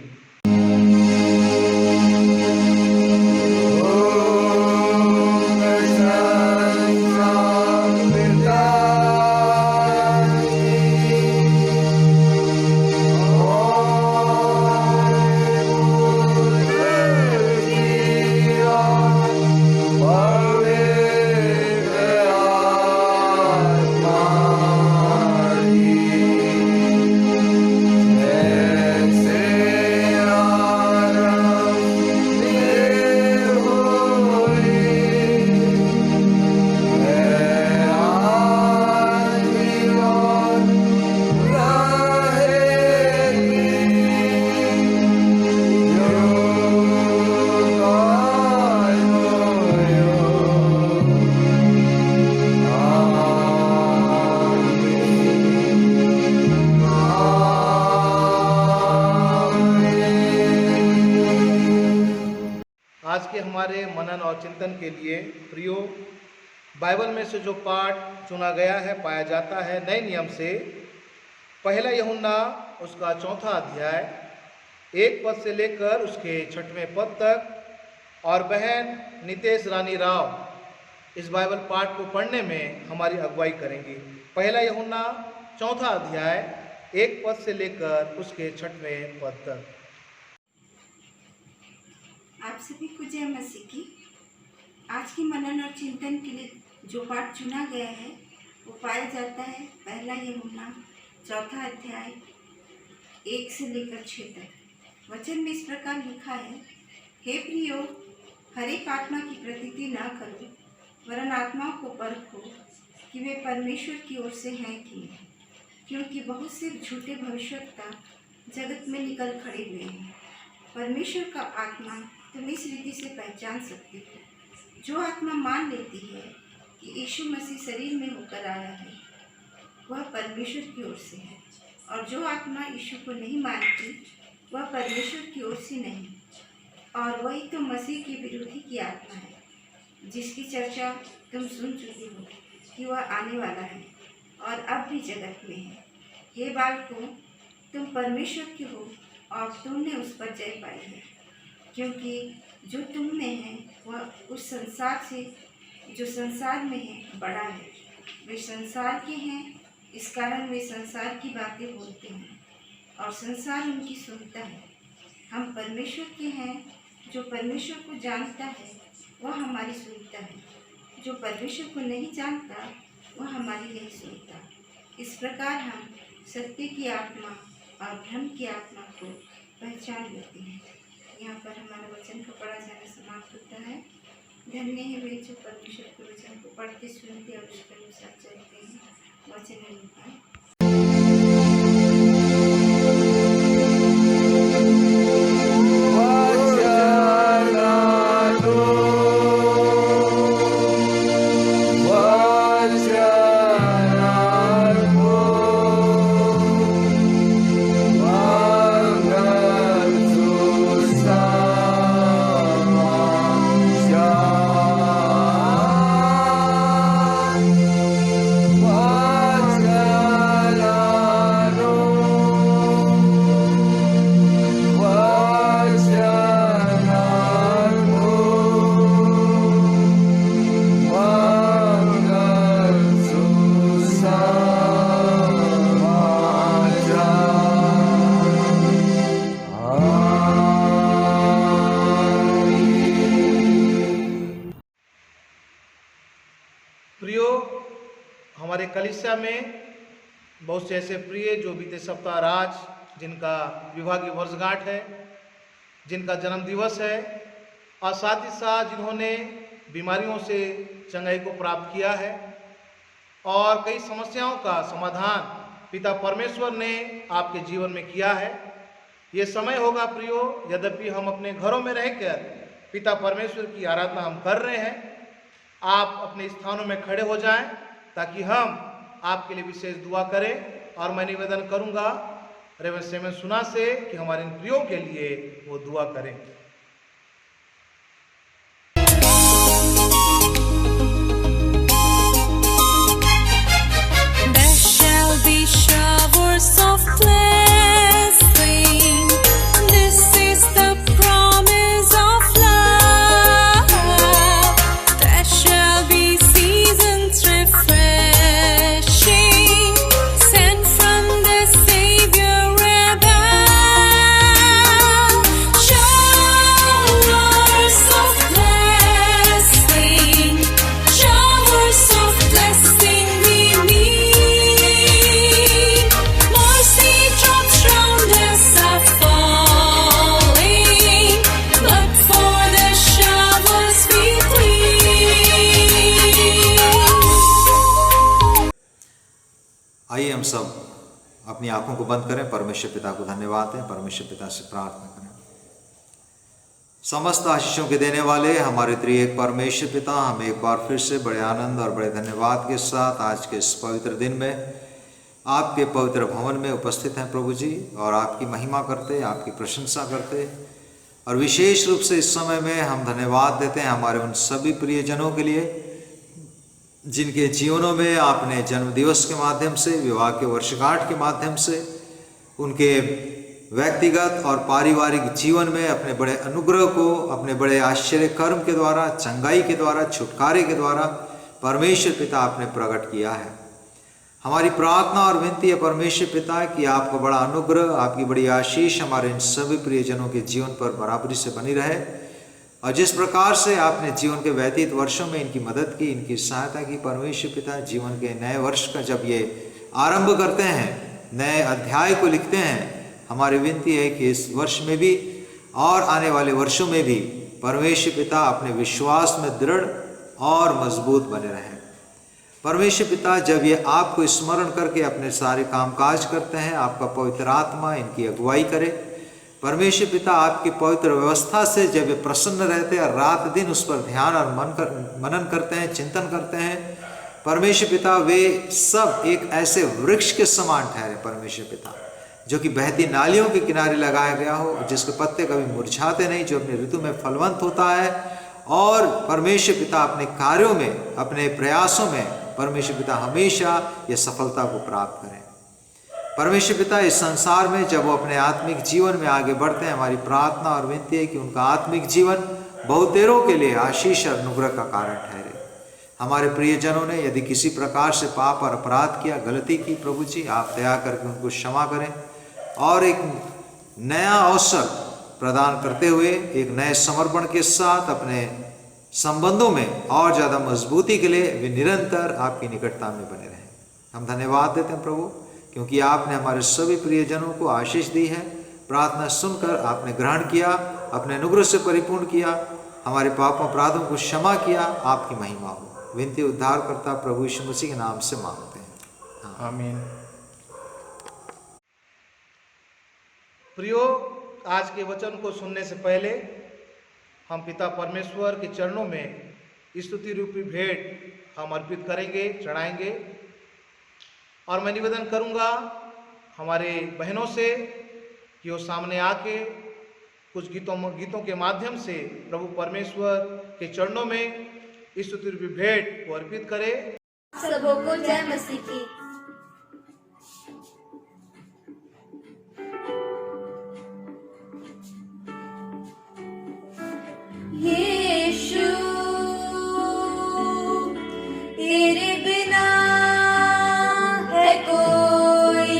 आज के हमारे मनन और चिंतन के लिए प्रियो, बाइबल में से जो पाठ चुना गया है पाया जाता है नए नियम से पहला यूहन्ना उसका 4वां अध्याय 1 पद से लेकर उसके 6वें पद तक। और बहन नितेश रानी राव इस बाइबल पाठ को पढ़ने में हमारी अगुवाई करेंगी। पहला यूहन्ना 4वां अध्याय 1 पद से लेकर उसके 6वें पद तक। आप सभी को जय मसीह की। आज के मनन और चिंतन के लिए जो पाठ चुना गया है वो पाया जाता है पहला यूहन्ना 4वां अध्याय 1 से लेकर 6 तक। वचन में इस प्रकार लिखा है, हे प्रियो, हर एक आत्मा की प्रतीति ना करो, वरन आत्माओं को परखो कि वे परमेश्वर की ओर से हैं कि नहीं, क्योंकि बहुत से झूठे भविष्यवक्ता जगत में निकल खड़े हुए हैं। परमेश्वर का आत्मा तुम इस रीति से पहचान सकते हो, जो आत्मा मान लेती है कि यीशु मसीह शरीर में होकर आया है वह परमेश्वर की ओर से है, और जो आत्मा यीशु को नहीं मानती वह परमेश्वर की ओर से नहीं। और वही तो मसीह के विरोधी की आत्मा है, जिसकी चर्चा तुम सुन चुके हो कि वह आने वाला है और अब भी जगत में है। हे बालकों, तुम परमेश्वर के हो और तुमने उस पर जय पाई है, क्योंकि जो तुम में है वह उस संसार से जो संसार में है बड़ा है। वे संसार के हैं, इस कारण वे संसार की बातें बोलते हैं और संसार उनकी सुनता है। हम परमेश्वर के हैं। जो परमेश्वर को जानता है वह हमारी सुनता है, जो परमेश्वर को नहीं जानता वह हमारी नहीं सुनता। इस प्रकार हम सत्य की आत्मा और भ्रम की आत्मा को पहचान लेते हैं। यहाँ पर हमारा वचन का पढ़ा जाना समाप्त होता है। धन्य है वे जो परमेश्वर के वचन को पढ़ते, सुनते और उसके अनुसार चलते हैं। वचन अनुसार प्रियो, हमारे कलीसिया में बहुत से ऐसे प्रिय जो बीते सप्ताह राज जिनका विभागीय वर्षगांठ है, जिनका जन्म दिवस है, और साथ ही साथ जिन्होंने बीमारियों से चंगाई को प्राप्त किया है और कई समस्याओं का समाधान पिता परमेश्वर ने आपके जीवन में किया है। ये समय होगा प्रियो, यद्यपि हम अपने घरों में रहकर पिता परमेश्वर की आराधना हम कर रहे हैं, आप अपने स्थानों में खड़े हो जाएं ताकि हम आपके लिए विशेष दुआ करें। और मैं निवेदन करूंगा रेवरेंड सेमन सुना से कि हमारे इन प्रियों के लिए वो दुआ करें। There shall be showers of blessing. This is the promise of love. There shall be seasons refreshing, sent from the Savior above. Showers of blessing, showers of blessing we need. Mercy drops round us are falling, but for the showers we plead. आइए हम सब अपनी आंखों को बंद करें, परमेश्वर पिता को धन्यवाद दें, परमेश्वर पिता से प्रार्थना करें। समस्त आशीषों के देने वाले हमारे त्रिएक परमेश्वर पिता, हम एक बार फिर से बड़े आनंद और बड़े धन्यवाद के साथ आज के इस पवित्र दिन में आपके पवित्र भवन में उपस्थित हैं प्रभु जी, और आपकी महिमा करते, आपकी प्रशंसा करते, और विशेष रूप से इस समय में हम धन्यवाद देते हैं हमारे उन सभी प्रियजनों के लिए जिनके जीवनों में आपने जन्म दिवस के माध्यम से, विवाह के वर्षगांठ के माध्यम से, उनके व्यक्तिगत और पारिवारिक जीवन में अपने बड़े अनुग्रह को, अपने बड़े आश्चर्य कर्म के द्वारा, चंगाई के द्वारा, छुटकारे के द्वारा परमेश्वर पिता आपने प्रकट किया है। हमारी प्रार्थना और विनती है परमेश्वर पिता कि आपका बड़ा अनुग्रह, आपकी बड़ी आशीष हमारे इन सभी प्रियजनों के जीवन पर बराबरी से बनी रहे, और जिस प्रकार से आपने जीवन के व्यतीत वर्षों में इनकी मदद की, इनकी सहायता की परमेश्वर पिता, जीवन के नए वर्ष का जब ये आरंभ करते हैं, नए अध्याय को लिखते हैं, हमारी विनती है कि इस वर्ष में भी और आने वाले वर्षों में भी परमेश्वर पिता अपने विश्वास में दृढ़ और मजबूत बने रहें। परमेश्वर पिता, जब ये आपको स्मरण करके अपने सारे कामकाज करते हैं, आपका पवित्र आत्मा इनकी अगुवाई करे। परमेश्वर पिता, आपकी पवित्र व्यवस्था से जब वे प्रसन्न रहते हैं और रात दिन उस पर ध्यान और मनन करते हैं, चिंतन करते हैं, परमेश्वर पिता वे सब एक ऐसे वृक्ष के समान ठहरे परमेश्वर पिता, जो कि बहती नालियों के किनारे लगाया गया हो, जिसके पत्ते कभी मुरझाते नहीं, जो अपने ऋतु में फलवंत होता है, और परमेश्वर पिता अपने कार्यों में, अपने प्रयासों में परमेश्वर पिता हमेशा ये सफलता को प्राप्त करें। परमेश्वर पिता, इस संसार में जब वो अपने आत्मिक जीवन में आगे बढ़ते हैं, हमारी प्रार्थना और विनती है कि उनका आत्मिक जीवन बहुतेरों के लिए आशीष और अनुग्रह का कारण ठहरे। हमारे प्रियजनों ने यदि किसी प्रकार से पाप और अपराध किया, गलती की, प्रभु जी आप दया करके उनको क्षमा करें और एक नया अवसर प्रदान करते हुए एक नए समर्पण के साथ अपने संबंधों में और ज़्यादा मजबूती के लिए वे निरंतर आपकी निकटता में बने रहें। हम धन्यवाद देते हैं प्रभु, क्योंकि आपने हमारे सभी प्रियजनों को आशीष दी है। प्रार्थना सुनकर आपने ग्रहण किया, अपने अनुग्रह से परिपूर्ण किया, हमारे पापों अपराधों को क्षमा किया। आपकी महिमा हो। विनती उद्धारकर्ता प्रभु यीशु मसीह के नाम से मांगते हैं, आमीन। प्रियो, आज के वचन को सुनने से पहले हम पिता परमेश्वर के चरणों में स्तुति रूपी भेंट हम अर्पित करेंगे, चढ़ाएंगे। और मैं निवेदन करूंगा हमारे बहनों से कि वो सामने आके कुछ गीतों के माध्यम से प्रभु परमेश्वर के चरणों में स्तुति रूपी भेंट को अर्पित करे। सबों को जय मसीह की। यीशु तेरे बिना है कोई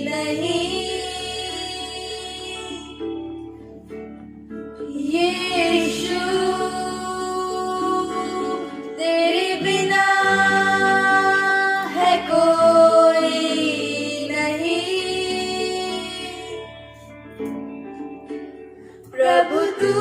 नहीं, यीशु तेरे बिना है कोई नहीं, प्रभु तू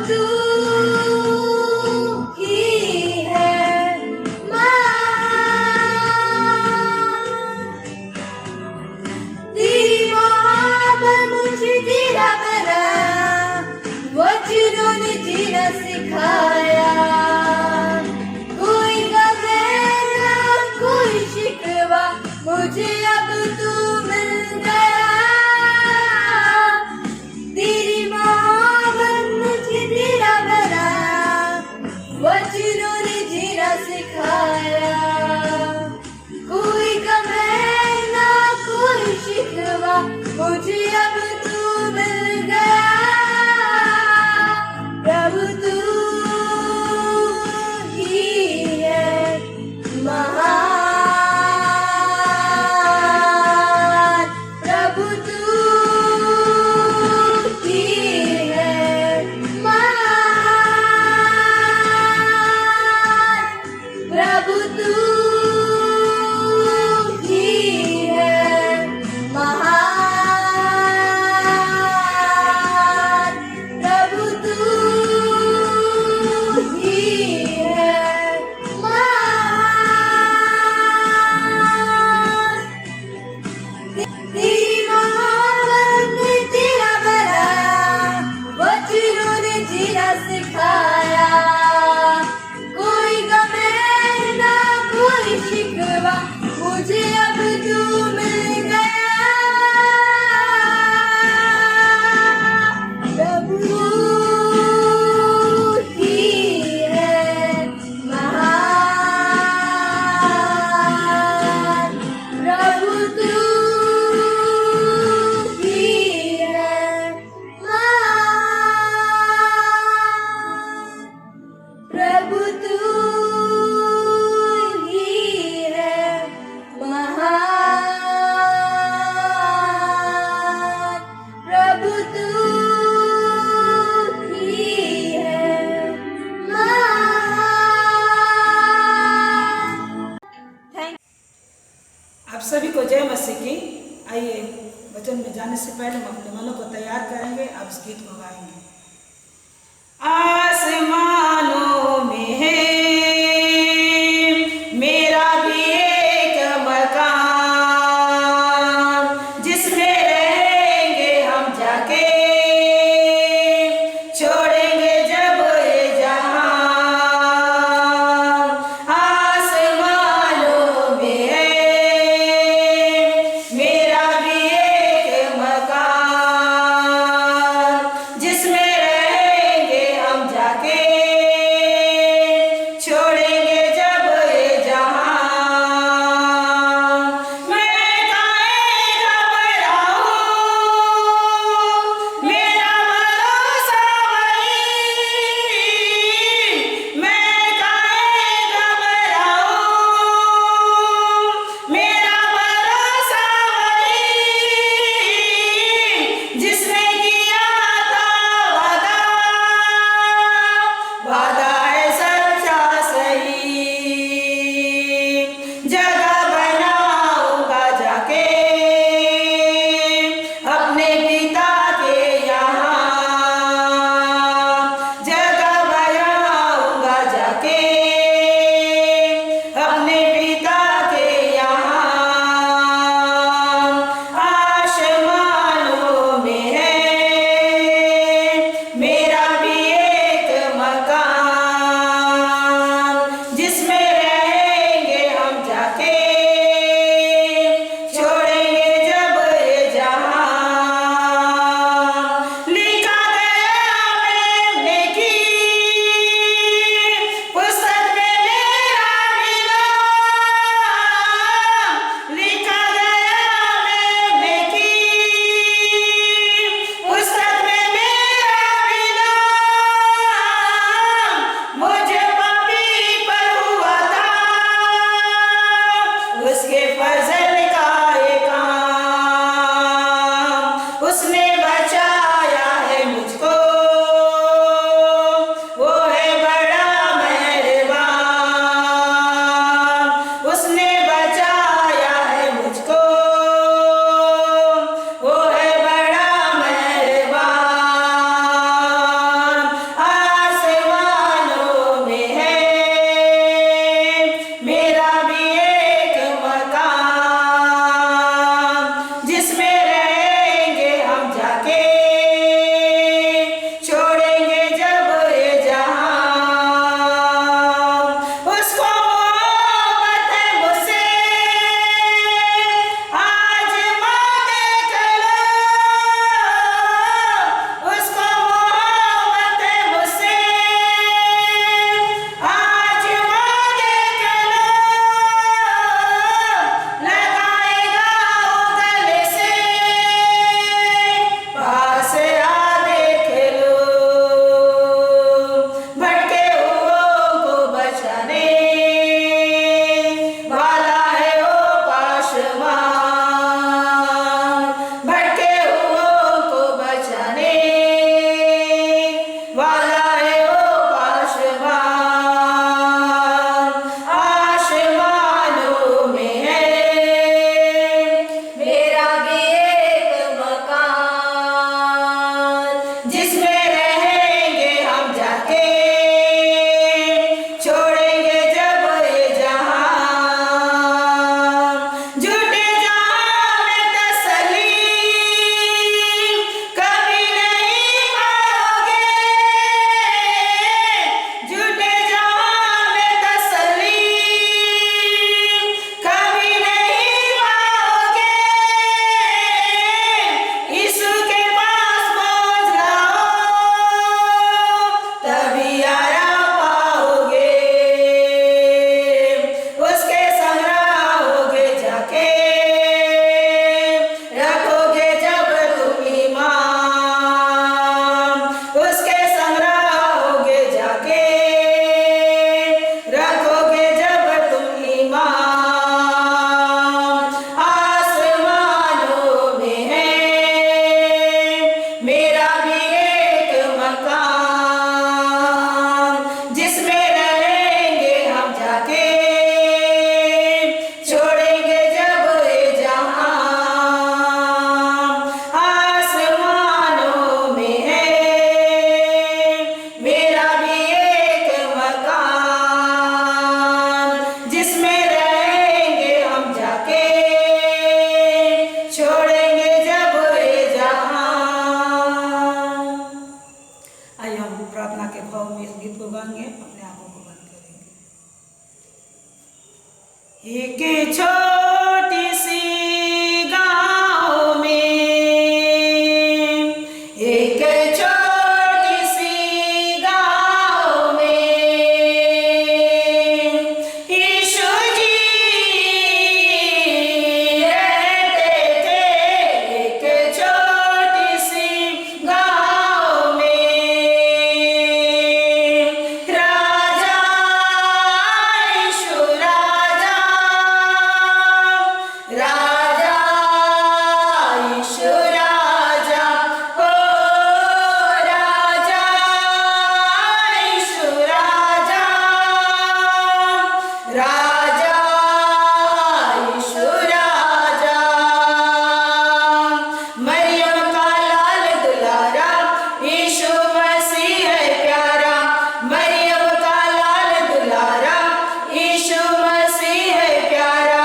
तू ही तू ही है महान, प्रभु तू ही है महान। आप सभी को जय मसीह की। आइए वचन में जाने से पहले हम अपने मनों को तैयार करेंगे। आप इस गीत को गाएंगे। आसमानों में है मेरा भी एक मकान, जिसमें रहेंगे हम जाके, छोड़ेंगे जब ये जहां। आसमानों में है मेरा भी एक मकान, जिसमें एक छोटी सी गाँव में एक छोटी सी गाँव में यीशु जी रहते थे। एक छोटी सी गाँव में राजा यीशु राजा राजा यीशु राजा ओ राजा यीशु राजा राजा यीशु राजा मरियम का लाल दुलारा यीशु मसीह है प्यारा। मरियम का लाल दुलारा यीशु मसीह है प्यारा।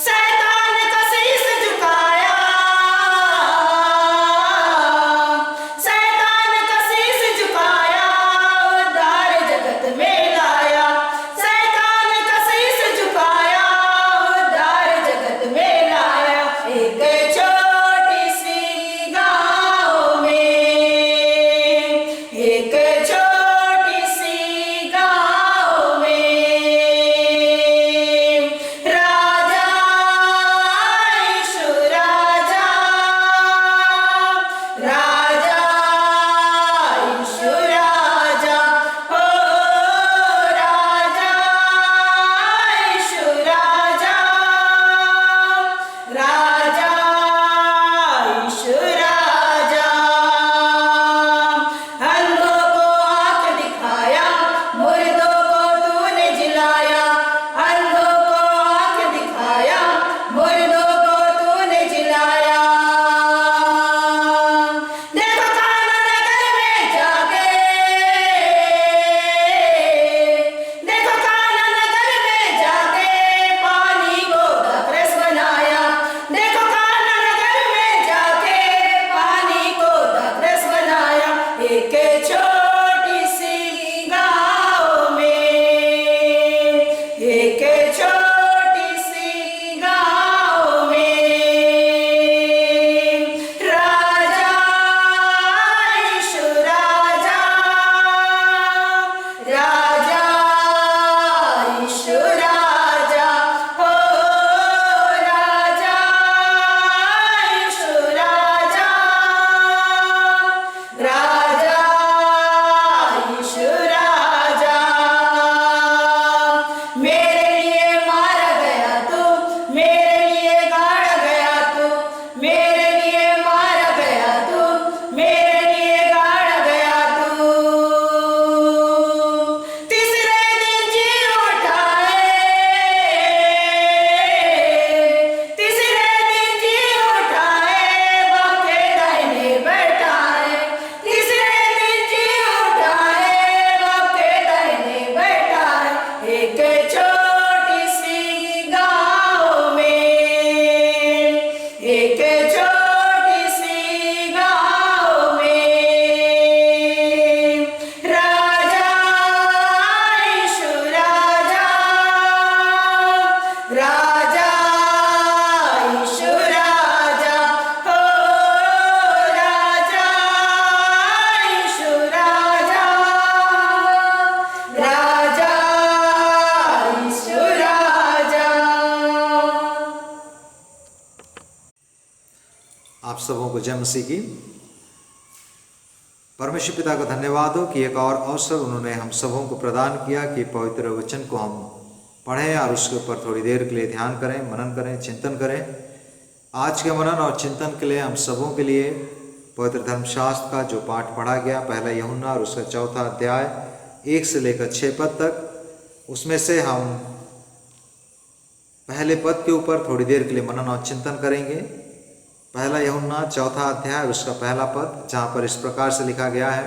शैतान का शीश झुकाया शैतान का शीश झुकाया उद्धार जगत में लाया। शैतान का शीश झुकाया उद्धार जगत में लाया। एक छोटी सी गाँव में एक छोटी सी गाँव में राजा यीशु राजा राजा यीशु राजा ओ राजा यीशु राजा राजा यीशु राजा। अंधों को आँख दिखाया मुर्दों को तूने जिलाया। अंधों को आँख दिखाया मुर्दों को तूने जिलाया। देखो काना नगर में जाके देखो काना नगर में जाके पानी को दाखरस बनाया। देखो काना नगर में जाके पानी को दाखरस बनाया। एक छोटी सी गाँव में एक छोटी सी गाँव में राजा यीशु राजा राजा यीशु राजा ओ राजा यीशु राजा राजा यीशु राजा। मेरे लिए मारा गया तू मेरे लिए गाड़ा गया तू मेरे लिए मारा गया तू मेरे लिए गाड़ा गया तू। तीसरे दिन जी उठाए तीसरे दिन जी उठाए बाप के दाहिने बैठाए। तीसरे दिन जी उठाए बाप के दाहिने बैठाए। एक छोटी सी गाँव में एक छोटी सी गाँव में राजा यीशु राजा राजा यीशु राजा ओ राजा यीशु राजा राजा यीशु राजा। आप सबों को जय मसीह की। परमेश्वर पिता का धन्यवाद हो कि एक और अवसर उन्होंने हम सबों को प्रदान किया कि पवित्र वचन को हम पढ़ें और उसके ऊपर थोड़ी देर के लिए ध्यान करें, मनन करें, चिंतन करें। आज के मनन और चिंतन के लिए हम सबों के लिए पवित्र धर्मशास्त्र का जो पाठ पढ़ा गया पहला यूहन्ना और उसका 4था अध्याय 1 से लेकर 6 पद तक, उसमें से हम पहले पद के ऊपर थोड़ी देर के लिए मनन और चिंतन करेंगे। पहला यूहन्ना 4था अध्याय उसका पहला पद, जहाँ पर इस प्रकार से लिखा गया है।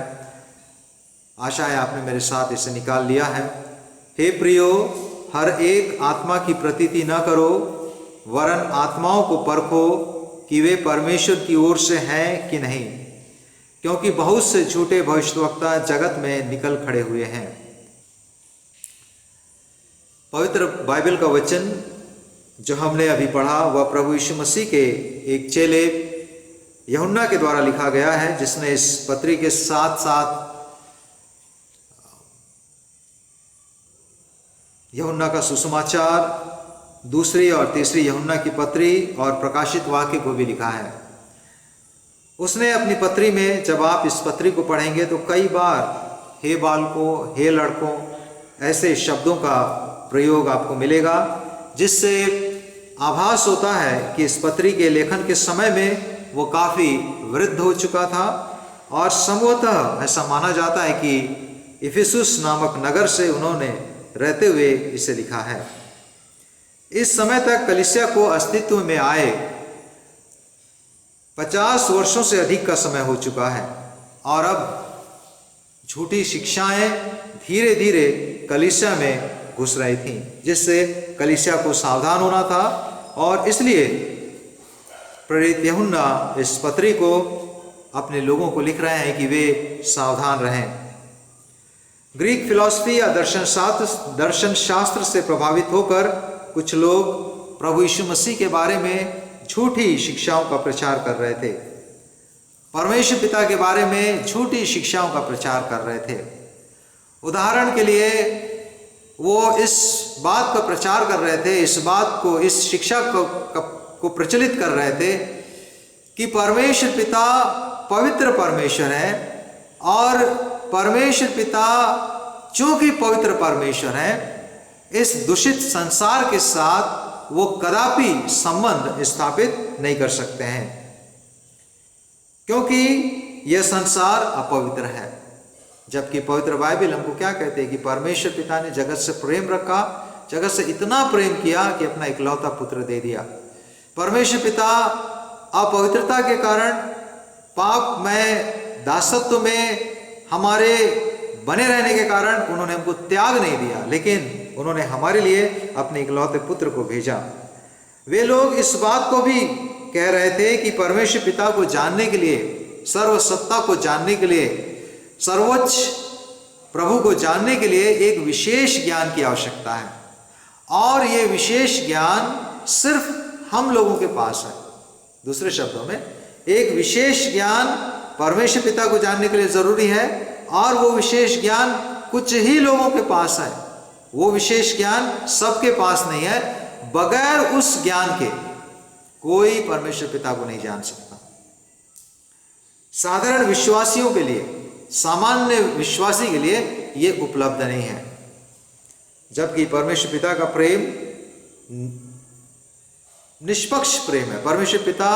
आशा है आपने मेरे साथ इसे निकाल लिया है। हे प्रियो, हर एक आत्मा की प्रतीति न करो, वरन आत्माओं को परखो कि वे परमेश्वर की ओर से हैं कि नहीं, क्योंकि बहुत से झूठे भविष्यद्वक्ता जगत में निकल खड़े हुए हैं। पवित्र बाइबल का वचन जो हमने अभी पढ़ा वह प्रभु यीशु मसीह के एक चेले यूहन्ना के द्वारा लिखा गया है, जिसने इस पत्री के साथ साथ यूहन्ना का सुसमाचार, दूसरी और तीसरी यूहन्ना की पत्री और प्रकाशित वाक्य को भी लिखा है। उसने अपनी पत्री में, जब आप इस पत्री को पढ़ेंगे तो कई बार हे बालकों, हे लड़कों, ऐसे शब्दों का प्रयोग आपको मिलेगा, जिससे आभास होता है कि इस पत्री के लेखन के समय में वो काफ़ी वृद्ध हो चुका था और संभवतः ऐसा माना जाता है कि इफिसुस नामक नगर से उन्होंने रहते हुए इसे लिखा है। इस समय तक कलीसिया को अस्तित्व में आए 50 वर्षों से अधिक का समय हो चुका है और अब झूठी शिक्षाएं धीरे धीरे कलीसिया में घुस रही थीं, जिससे कलीसिया को सावधान होना था और इसलिए प्रेरित यूहन्ना इस पत्री को अपने लोगों को लिख रहे हैं कि वे सावधान रहें। ग्रीक फिलॉसफी या दर्शन शास्त्र से प्रभावित होकर कुछ लोग प्रभु यीशु मसीह के बारे में झूठी शिक्षाओं का प्रचार कर रहे थे, परमेश्वर पिता के बारे में झूठी शिक्षाओं का प्रचार कर रहे थे। उदाहरण के लिए वो इस बात का प्रचार कर रहे थे, इस शिक्षा को प्रचलित कर रहे थे कि परमेश्वर पिता पवित्र परमेश्वर है और परमेश्वर पिता चूंकि पवित्र परमेश्वर है, इस दूषित संसार के साथ वो कदापि संबंध स्थापित नहीं कर सकते हैं, क्योंकि यह संसार अपवित्र है। जबकि पवित्र बाइबल हमको क्या कहते हैं कि परमेश्वर पिता ने जगत से प्रेम रखा, जगत से इतना प्रेम किया कि अपना इकलौता पुत्र दे दिया। परमेश्वर पिता अपवित्रता के कारण, पाप में, दासत्व में हमारे बने रहने के कारण उन्होंने हमको त्याग नहीं दिया, लेकिन उन्होंने हमारे लिए अपने इकलौते पुत्र को भेजा। वे लोग इस बात को भी कह रहे थे कि परमेश्वर पिता को जानने के लिए, सर्वसत्ता को जानने के लिए, सर्वोच्च प्रभु को जानने के लिए एक विशेष ज्ञान की आवश्यकता है और ये विशेष ज्ञान सिर्फ हम लोगों के पास है। दूसरे शब्दों में, एक विशेष ज्ञान परमेश्वर पिता को जानने के लिए जरूरी है और वो विशेष ज्ञान कुछ ही लोगों के पास है। वो विशेष ज्ञान सबके पास नहीं है। बगैर उस ज्ञान के कोई परमेश्वर पिता को नहीं जान सकता। साधारण विश्वासियों के लिए, सामान्य विश्वासी के लिए ये उपलब्ध नहीं है। जबकि परमेश्वर पिता का प्रेम निष्पक्ष प्रेम है। परमेश्वर पिता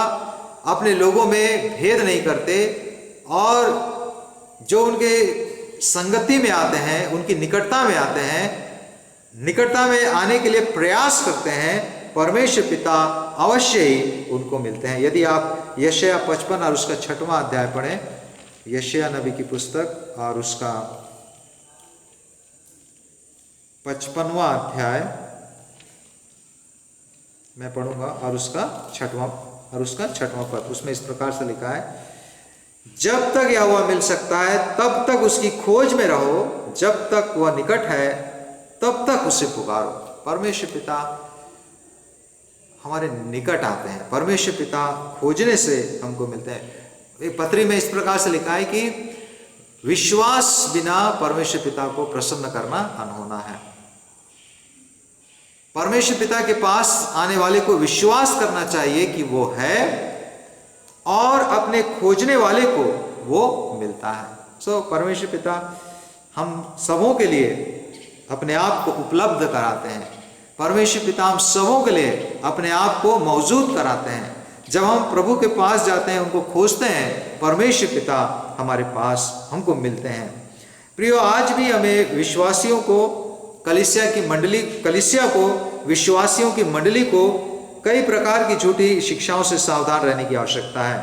अपने लोगों में भेद नहीं करते और जो उनके संगति में आते हैं, उनकी निकटता में आते हैं, निकटता में आने के लिए प्रयास करते हैं, परमेश्वर पिता अवश्य ही उनको मिलते हैं। यदि आप यशायाह 55 और उसका 6वां अध्याय पढ़ें, यशायाह नबी की पुस्तक और उसका 55वां अध्याय मैं पढ़ूंगा और उसका 6वां पद, उसमें इस प्रकार से लिखा है, जब तक यहोवा मिल सकता है तब तक उसकी खोज में रहो, जब तक वह निकट है तब तक उसे पुकारो। परमेश्वर पिता हमारे निकट आते हैं, परमेश्वर पिता खोजने से हमको मिलते हैं। एक पत्री में इस प्रकार से लिखा है कि विश्वास बिना परमेश्वर पिता को प्रसन्न करना अनहोना है। परमेश्वर पिता के पास आने वाले को विश्वास करना चाहिए कि वो है और अपने खोजने वाले को वो मिलता है। परमेश्वर पिता हम सबों के लिए अपने आप को उपलब्ध कराते हैं। परमेश्वर पिता हम सबों के लिए अपने आप को मौजूद कराते हैं। जब हम प्रभु के पास जाते हैं, उनको खोजते हैं, परमेश्वर पिता हमारे पास हमको मिलते हैं। प्रियो, आज भी हमें विश्वासियों को, कलीसिया को, विश्वासियों की मंडली को कई प्रकार की झूठी शिक्षाओं से सावधान रहने की आवश्यकता है।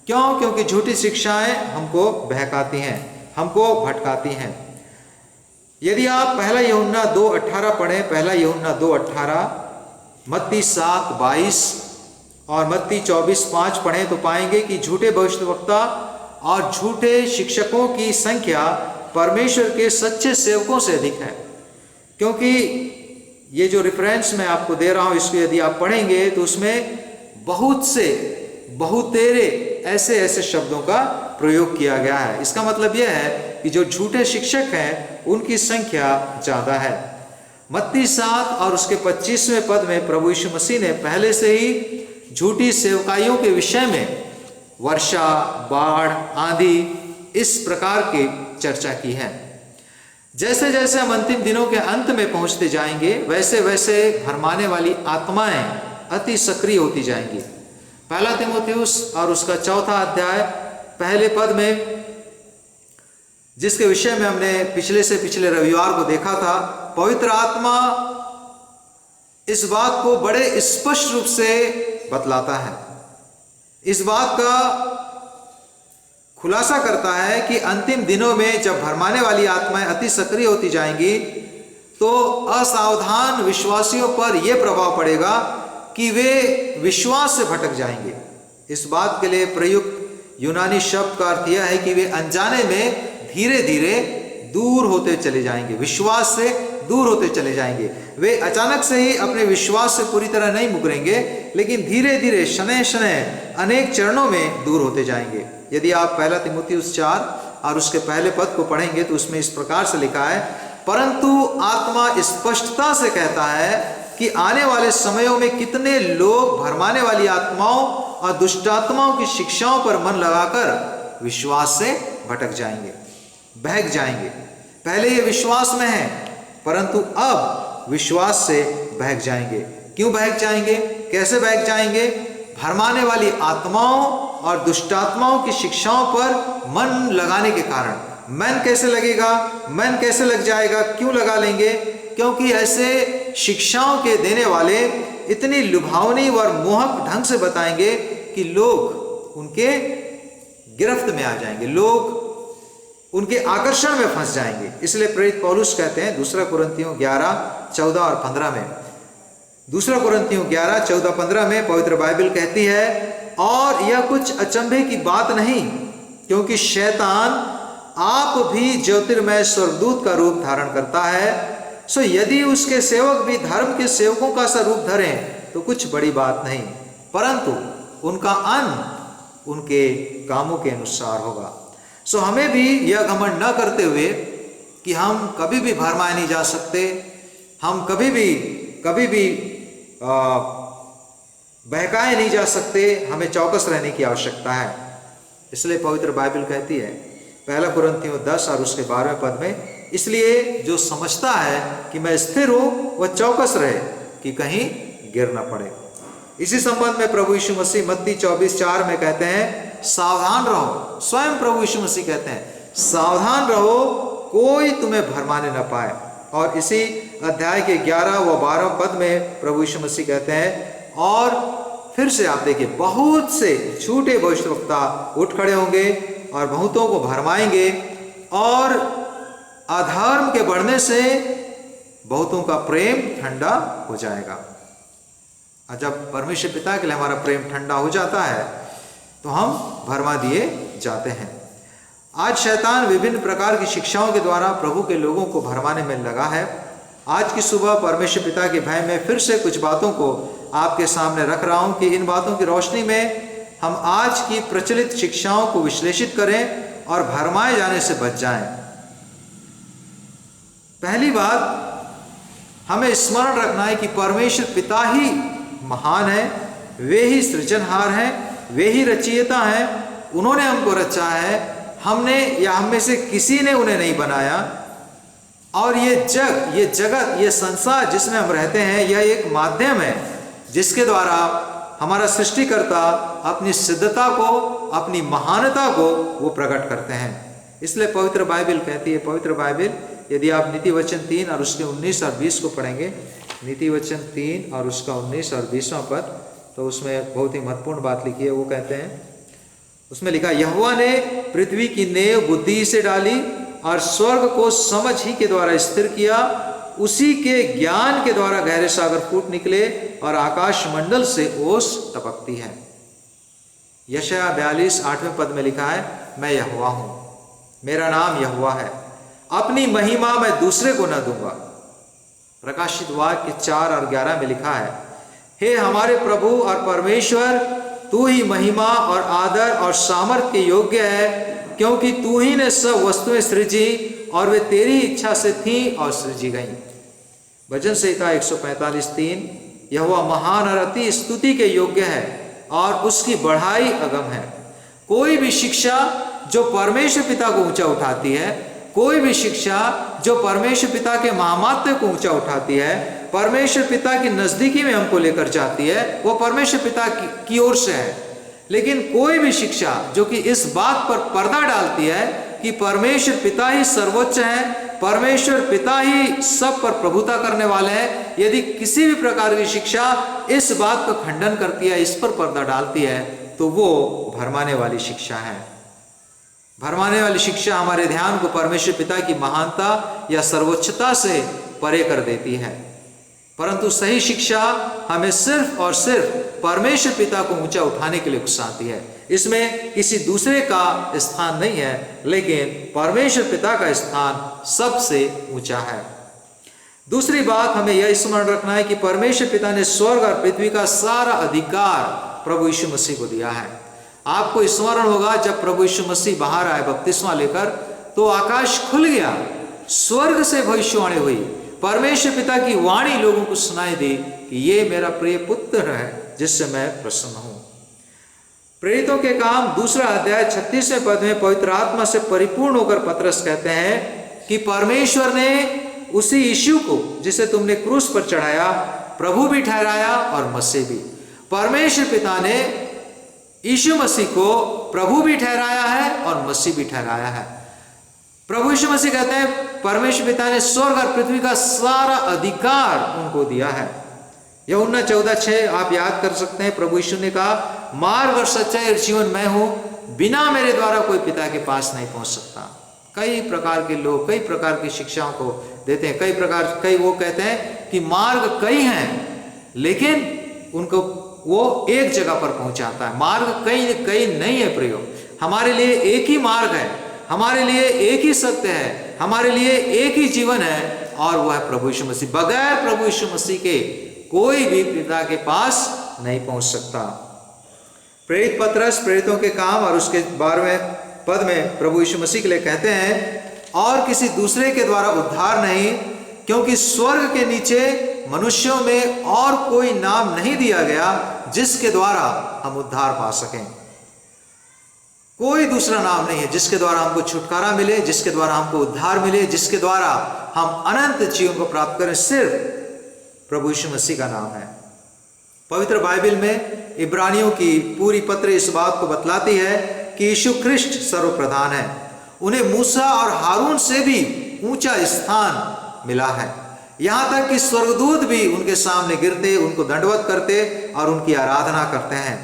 क्यों? क्योंकि झूठी शिक्षाएं हमको बहकाती हैं, हमको भटकाती हैं। यदि आप पहला यूहन्ना 2:18 पढ़ें, पहला यूहन्ना 2:18, मत्ती 7:22 और मत्ती 24:5 पढ़ें तो पाएंगे कि झूठे भविष्यवक्ता और झूठे शिक्षकों की संख्या परमेश्वर के सच्चे सेवकों से अधिक है। क्योंकि ये जो रेफरेंस मैं आपको दे रहा हूं, इसको यदि आप पढ़ेंगे तो उसमें बहुत से बहुतेरे ऐसे ऐसे शब्दों का प्रयोग किया गया है। इसका मतलब यह है कि जो झूठे शिक्षक हैं उनकी संख्या ज्यादा है। मत्ती 7 और उसके 25वें पद में प्रभु यीशु मसीह ने पहले से ही झूठी सेवकाइयों के विषय में वर्षा, बाढ़, आंधी इस प्रकार की चर्चा की है। जैसे जैसे हम अंतिम दिनों के अंत में पहुंचते जाएंगे, वैसे वैसे भरमाने वाली आत्माएं अति सक्रिय होती जाएंगी। पहला तीमुथियुस और उसका 4 अध्याय पहले पद में, जिसके विषय में हमने पिछले रविवार को देखा था, पवित्र आत्मा इस बात को बड़े स्पष्ट रूप से बतलाता है, इस बात का खुलासा करता है कि अंतिम दिनों में जब भरमाने वाली आत्माएं अति सक्रिय होती जाएंगी तो असावधान विश्वासियों पर यह प्रभाव पड़ेगा कि वे विश्वास से भटक जाएंगे। इस बात के लिए प्रयुक्त यूनानी शब्द का अर्थ यह है कि वे अनजाने में धीरे धीरे दूर होते चले जाएंगे, विश्वास से दूर होते चले जाएंगे। वे अचानक से ही अपने विश्वास से पूरी तरह नहीं मुकरेंगे, लेकिन धीरे धीरे शनय शनय अनेक चरणों में दूर होते जाएंगे। यदि आप पहला तीमुथियुस 4 और उसके पहले पद को पढ़ेंगे तो उसमें इस प्रकार से लिखा है, परंतु आत्मा स्पष्टता से कहता है कि आने वाले समयों में कितने लोग भरमाने वाली आत्माओं और दुष्टात्माओं की शिक्षाओं पर मन लगाकर विश्वास से भटक जाएंगे, बहक जाएंगे। पहले ये विश्वास में है, परंतु अब विश्वास से बहक जाएंगे। क्यों बहक जाएंगे? कैसे बहक जाएंगे? भरमाने वाली आत्माओं और दुष्टात्माओं की शिक्षाओं पर मन लगाने के कारण। मन कैसे लगेगा? मन कैसे लग जाएगा? क्यों लगा लेंगे? क्योंकि ऐसे शिक्षाओं के देने वाले इतनी लुभावनी और मोहक ढंग से बताएंगे कि लोग उनके गिरफ्त में आ जाएंगे, लोग उनके आकर्षण में फंस जाएंगे। इसलिए प्रेरित पौलुस कहते हैं 2 कुरिन्थियों 11:14 और 15 में, 2 कुरिन्थियों 11:14-15 में पवित्र बाइबल कहती है, और यह कुछ अचंभे की बात नहीं, क्योंकि शैतान आप भी ज्योतिर्मय स्वर्गदूत का रूप धारण करता है। सो यदि उसके सेवक भी धर्म के सेवकों का सा रूप धरें तो कुछ बड़ी बात नहीं, परंतु उनका अंत उनके कामों के अनुसार होगा। सो हमें भी यह घमंड न करते हुए कि हम कभी भी भरमाए नहीं जा सकते, हम कभी भी बहकाए नहीं जा सकते, हमें चौकस रहने की आवश्यकता है। इसलिए पवित्र बाइबल कहती है 1 कुरिन्थियों 10 और उसके 12वें पद में, इसलिए जो समझता है कि मैं स्थिर हूं वह चौकस रहे कि कहीं गिर न पड़े। इसी संबंध में प्रभु यीशु मसीह मत्ती 24:4 में कहते हैं, सावधान रहो। स्वयं प्रभु यीशु मसीह कहते हैं सावधान रहो, कोई तुम्हें भरमाने न पाए। और इसी अध्याय के 11 व 12 पद में प्रभु यीशु मसीह कहते हैं, और फिर से आप देखिए, बहुत से झूठे भविष्यवक्ता उठ खड़े होंगे और बहुतों को भरमाएंगे, और अधर्म के बढ़ने से बहुतों का प्रेम ठंडा हो जाएगा। और जब परमेश्वर पिता के लिए हमारा प्रेम ठंडा हो जाता है तो हम भरमा दिए जाते हैं। आज शैतान विभिन्न प्रकार की शिक्षाओं के द्वारा प्रभु के लोगों को भरमाने में लगा है। आज की सुबह परमेश्वर पिता के भय में फिर से कुछ बातों को आपके सामने रख रहा हूं कि इन बातों की रोशनी में हम आज की प्रचलित शिक्षाओं को विश्लेषित करें और भरमाए जाने से बच जाएं। पहली बात, हमें स्मरण रखना है कि परमेश्वर पिता ही महान है, वे ही सृजनहार हैं, वे ही रचयिता हैं, उन्होंने हमको रचा है, हमने या हम में से किसी ने उन्हें नहीं बनाया। और ये जगत, ये संसार जिसमें हम रहते हैं, यह एक माध्यम है जिसके द्वारा हमारा सृष्टिकर्ता अपनी सिद्धता को, अपनी महानता को वो प्रकट करते हैं। इसलिए पवित्र बाइबल कहती है, पवित्र बाइबल, यदि आप नीति वचन 3 और उसके 19 और 20 को पढ़ेंगे, नीति वचन 3 और उसका 19 और 20वां पद, तो उसमें बहुत ही महत्वपूर्ण बात लिखी है। वो कहते हैं, उसमें लिखा, यहोवा ने पृथ्वी की नेव बुद्धि से डाली और स्वर्ग को समझ ही के द्वारा स्थिर किया, उसी के ज्ञान के द्वारा गहरे सागर फूट निकले और आकाश मंडल से ओस टपकती है। यशायाह 42 8वें पद में लिखा है, मैं यहोवा हूं, मेरा नाम यहोवा है, अपनी महिमा मैं दूसरे को न दूंगा। प्रकाशित वाक्य 4 और 11 में लिखा है, हे हमारे प्रभु और परमेश्वर, तू ही महिमा और आदर और सामर्थ के योग्य है, क्योंकि तू ही ने सब वस्तुएं सृजी और वे तेरी इच्छा से थीं और सृजी गईं। भजन संहिता 145:3, यहोवा महान और अति स्तुति के योग्य है और उसकी बढ़ाई अगम है। कोई भी शिक्षा जो परमेश्वर पिता को ऊंचा उठाती है, कोई भी शिक्षा जो परमेश्वर पिता के महामात्य को ऊंचा उठाती है, परमेश्वर पिता की नजदीकी में हमको लेकर जाती है, वो परमेश्वर पिता की ओर से है। लेकिन कोई भी शिक्षा जो कि इस बात पर पर्दा डालती है कि परमेश्वर पिता ही सर्वोच्च है, परमेश्वर पिता ही सब पर प्रभुता करने वाले हैं, यदि किसी भी प्रकार की शिक्षा इस बात का खंडन करती है, इस पर पर्दा डालती है, तो वो भरमाने वाली शिक्षा है। भरमाने वाली शिक्षा हमारे ध्यान को परमेश्वर पिता की महानता या सर्वोच्चता से परे कर देती है। परंतु सही शिक्षा हमें सिर्फ और सिर्फ परमेश्वर पिता को ऊंचा उठाने के लिए उकसाती है। इसमें किसी दूसरे का स्थान नहीं है, लेकिन परमेश्वर पिता का स्थान सबसे ऊंचा है। दूसरी बात हमें यह स्मरण रखना है कि परमेश्वर पिता ने स्वर्ग और पृथ्वी का सारा अधिकार प्रभु यीशु मसीह को दिया है। आपको स्मरण होगा जब प्रभु यीशु मसीह बाहर आए बपतिस्मा लेकर, तो आकाश खुल गया, स्वर्ग से भविष्यवाणी हुई, परमेश्वर पिता की वाणी लोगों को सुनाई दी कि ये मेरा प्रिय पुत्र है जिससे मैं प्रसन्न हूं। प्रेरितों के काम 2 अध्याय 36वें पद में पवित्र आत्मा से परिपूर्ण होकर पतरस कहते हैं कि परमेश्वर ने उसी यीशु को जिसे तुमने क्रूस पर चढ़ाया प्रभु भी ठहराया और मसीह भी। परमेश्वर पिता ने यीशु मसीह को प्रभु भी ठहराया है और मसीह भी ठहराया है। प्रभु यीशु मसीह कहते हैं परमेश्वर पिता ने स्वर्ग और पृथ्वी का सारा अधिकार उनको दिया है। यूहन्ना 14:6 आप याद कर सकते हैं, प्रभु यीशु ने कहा, मार्ग और सच्चाई और जीवन मैं हूं, बिना मेरे द्वारा कोई पिता के पास नहीं पहुंच सकता। कई प्रकार के लोग कई प्रकार की शिक्षाओं को देते हैं, कई वो कहते हैं कि मार्ग कई हैं, लेकिन उनको वो एक जगह पर पहुंचाता है। मार्ग कई नहीं है प्रयोग। हमारे लिए एक ही मार्ग है, हमारे लिए एक ही सत्य है, हमारे लिए एक ही जीवन है, और वह है प्रभु यीशु मसीह। बगैर प्रभु यीशु मसीह के कोई भी पिता के पास नहीं पहुंच सकता। प्रेरित पतरस प्रेरितों के काम और उसके 12वें पद में प्रभु यीशु मसीह के लिए कहते हैं, और किसी दूसरे के द्वारा उद्धार नहीं, क्योंकि स्वर्ग के नीचे मनुष्यों में और कोई नाम नहीं दिया गया जिसके द्वारा हम उद्धार पा सकें। कोई दूसरा नाम नहीं है जिसके द्वारा हमको छुटकारा मिले, जिसके द्वारा हमको उद्धार मिले, जिसके द्वारा हम अनंत जीवन को प्राप्त करें। सिर्फ प्रभु यीशु मसीह का नाम है। पवित्र बाइबल में इब्रानियों की पूरी पत्र इस बात को बतलाती है कि यीशु ख्रिस्ट सर्वप्रधान है। उन्हें मूसा और हारून से भी ऊंचा स्थान मिला है, यहां तक कि स्वर्गदूत भी उनके सामने गिरते, उनको दंडवत करते और उनकी आराधना करते हैं।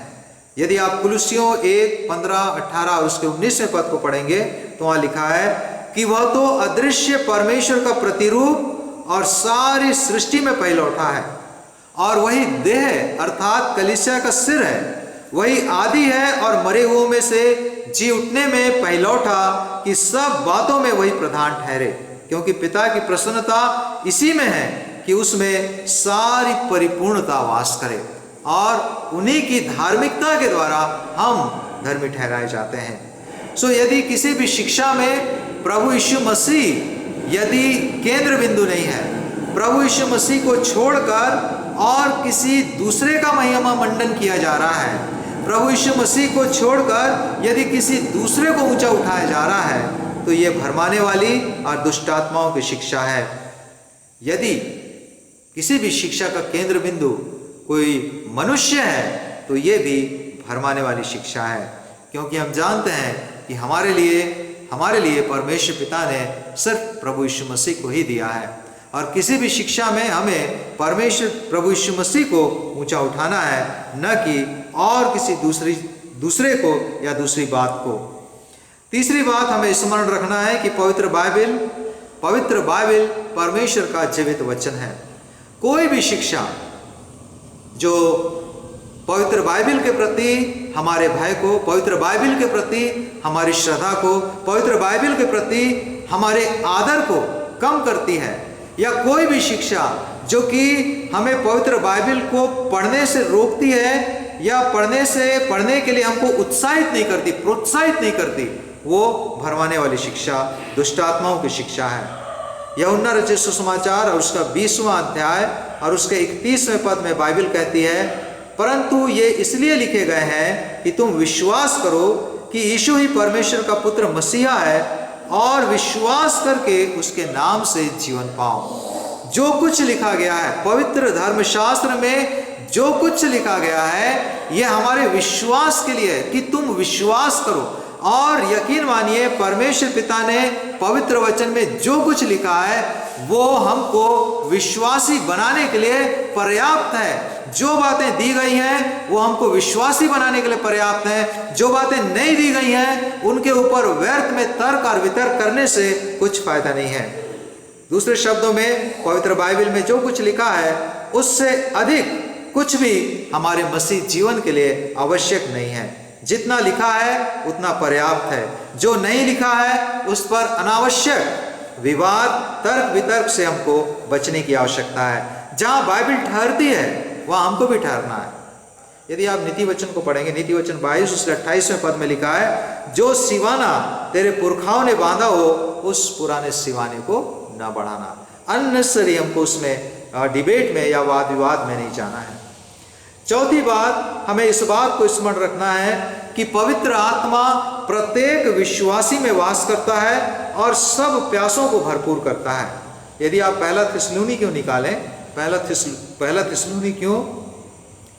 यदि आप कुलुसियों 1:15-18 और उसके 19वें पद को पढ़ेंगे तो वहां लिखा है कि वह तो अदृश्य परमेश्वर का प्रतिरूप और सारी सृष्टि में पहिलौठा है, और वही देह अर्थात कलीसिया का सिर है। वही आदि है और मरे हुओं में से जी उठने में पहिलौठा, कि सब बातों में वही प्रधान ठहरे, क्योंकि पिता की प्रसन्नता इसी में है कि उसमें सारी परिपूर्णता वास करे, और उन्हीं की धार्मिकता के द्वारा हम धर्मी ठहराए जाते हैं। सो यदि किसी भी शिक्षा में प्रभु यीशु मसीह यदि केंद्र बिंदु नहीं है, प्रभु यीशु मसीह को छोड़कर और किसी दूसरे का महिमा मंडन किया जा रहा है, प्रभु यीशु मसीह को छोड़कर यदि किसी दूसरे को ऊंचा उठाया जा रहा है, तो ये भरमाने वाली और दुष्ट आत्माओं की शिक्षा है। यदि किसी भी शिक्षा का केंद्र बिंदु कोई मनुष्य है, तो ये भी भरमाने वाली शिक्षा है, क्योंकि हम जानते हैं कि हमारे लिए परमेश्वर पिता ने सिर्फ प्रभु यीशु मसीह को ही दिया है, और किसी भी शिक्षा में हमें परमेश्वर प्रभु यीशु मसीह को ऊंचा उठाना है, न कि और किसी दूसरे को या दूसरी बात को। तीसरी बात हमें स्मरण रखना है कि पवित्र बाइबल परमेश्वर का जीवित वचन है। कोई भी शिक्षा जो पवित्र बाइबल के प्रति हमारे भय को, पवित्र बाइबल के प्रति हमारी श्रद्धा को, पवित्र बाइबल के प्रति हमारे आदर को कम करती है, या कोई भी शिक्षा जो कि हमें पवित्र बाइबल को पढ़ने से रोकती है या पढ़ने के लिए हमको उत्साहित नहीं करती, प्रोत्साहित नहीं करती, वो भरमाने वाली शिक्षा दुष्ट आत्माओं की शिक्षा है। यूहन्ना रचित सुसमाचार और उसका 20वां अध्याय और उसके 31वें पद में बाइबल कहती है, परंतु ये इसलिए लिखे गए हैं कि तुम विश्वास करो कि यीशु ही परमेश्वर का पुत्र मसीहा है और विश्वास करके उसके नाम से जीवन पाओ। जो कुछ लिखा गया है पवित्र धर्मशास्त्र में, जो कुछ लिखा गया है, यह हमारे विश्वास के लिए कि तुम विश्वास करो। और यकीन मानिए परमेश्वर पिता ने पवित्र वचन में जो कुछ लिखा है वो हमको विश्वासी बनाने के लिए पर्याप्त है। जो बातें दी गई हैं वो हमको विश्वासी बनाने के लिए पर्याप्त हैं। जो बातें नहीं दी गई हैं उनके ऊपर व्यर्थ में तर्क और वितर्क करने से कुछ फायदा नहीं है। दूसरे शब्दों में पवित्र बाइबल में जो कुछ लिखा है उससे अधिक कुछ भी हमारे मसीह जीवन के लिए आवश्यक नहीं है। जितना लिखा है उतना पर्याप्त है। जो नहीं लिखा है उस पर अनावश्यक विवाद, तर्क वितर्क से हमको बचने की आवश्यकता है। जहां बाइबल ठहरती है वहां हमको भी ठहरना है। यदि आप नीति वचन को पढ़ेंगे, नीति वचन 22 उसके 28वें पद में लिखा है, जो सिवाना तेरे पुरखाओं ने बांधा हो उस पुराने सिवाने को न बढ़ाना। अननेसेसरी हमको उसमें डिबेट में या वाद विवाद में नहीं जाना है। चौथी बात, हमें इस बात को स्मरण रखना है कि पवित्र आत्मा प्रत्येक विश्वासी में वास करता है और सब प्यासों को भरपूर करता है। यदि आप पहला थिस्सलुनीकियों निकालें, पहला थिस्सलुनीकियों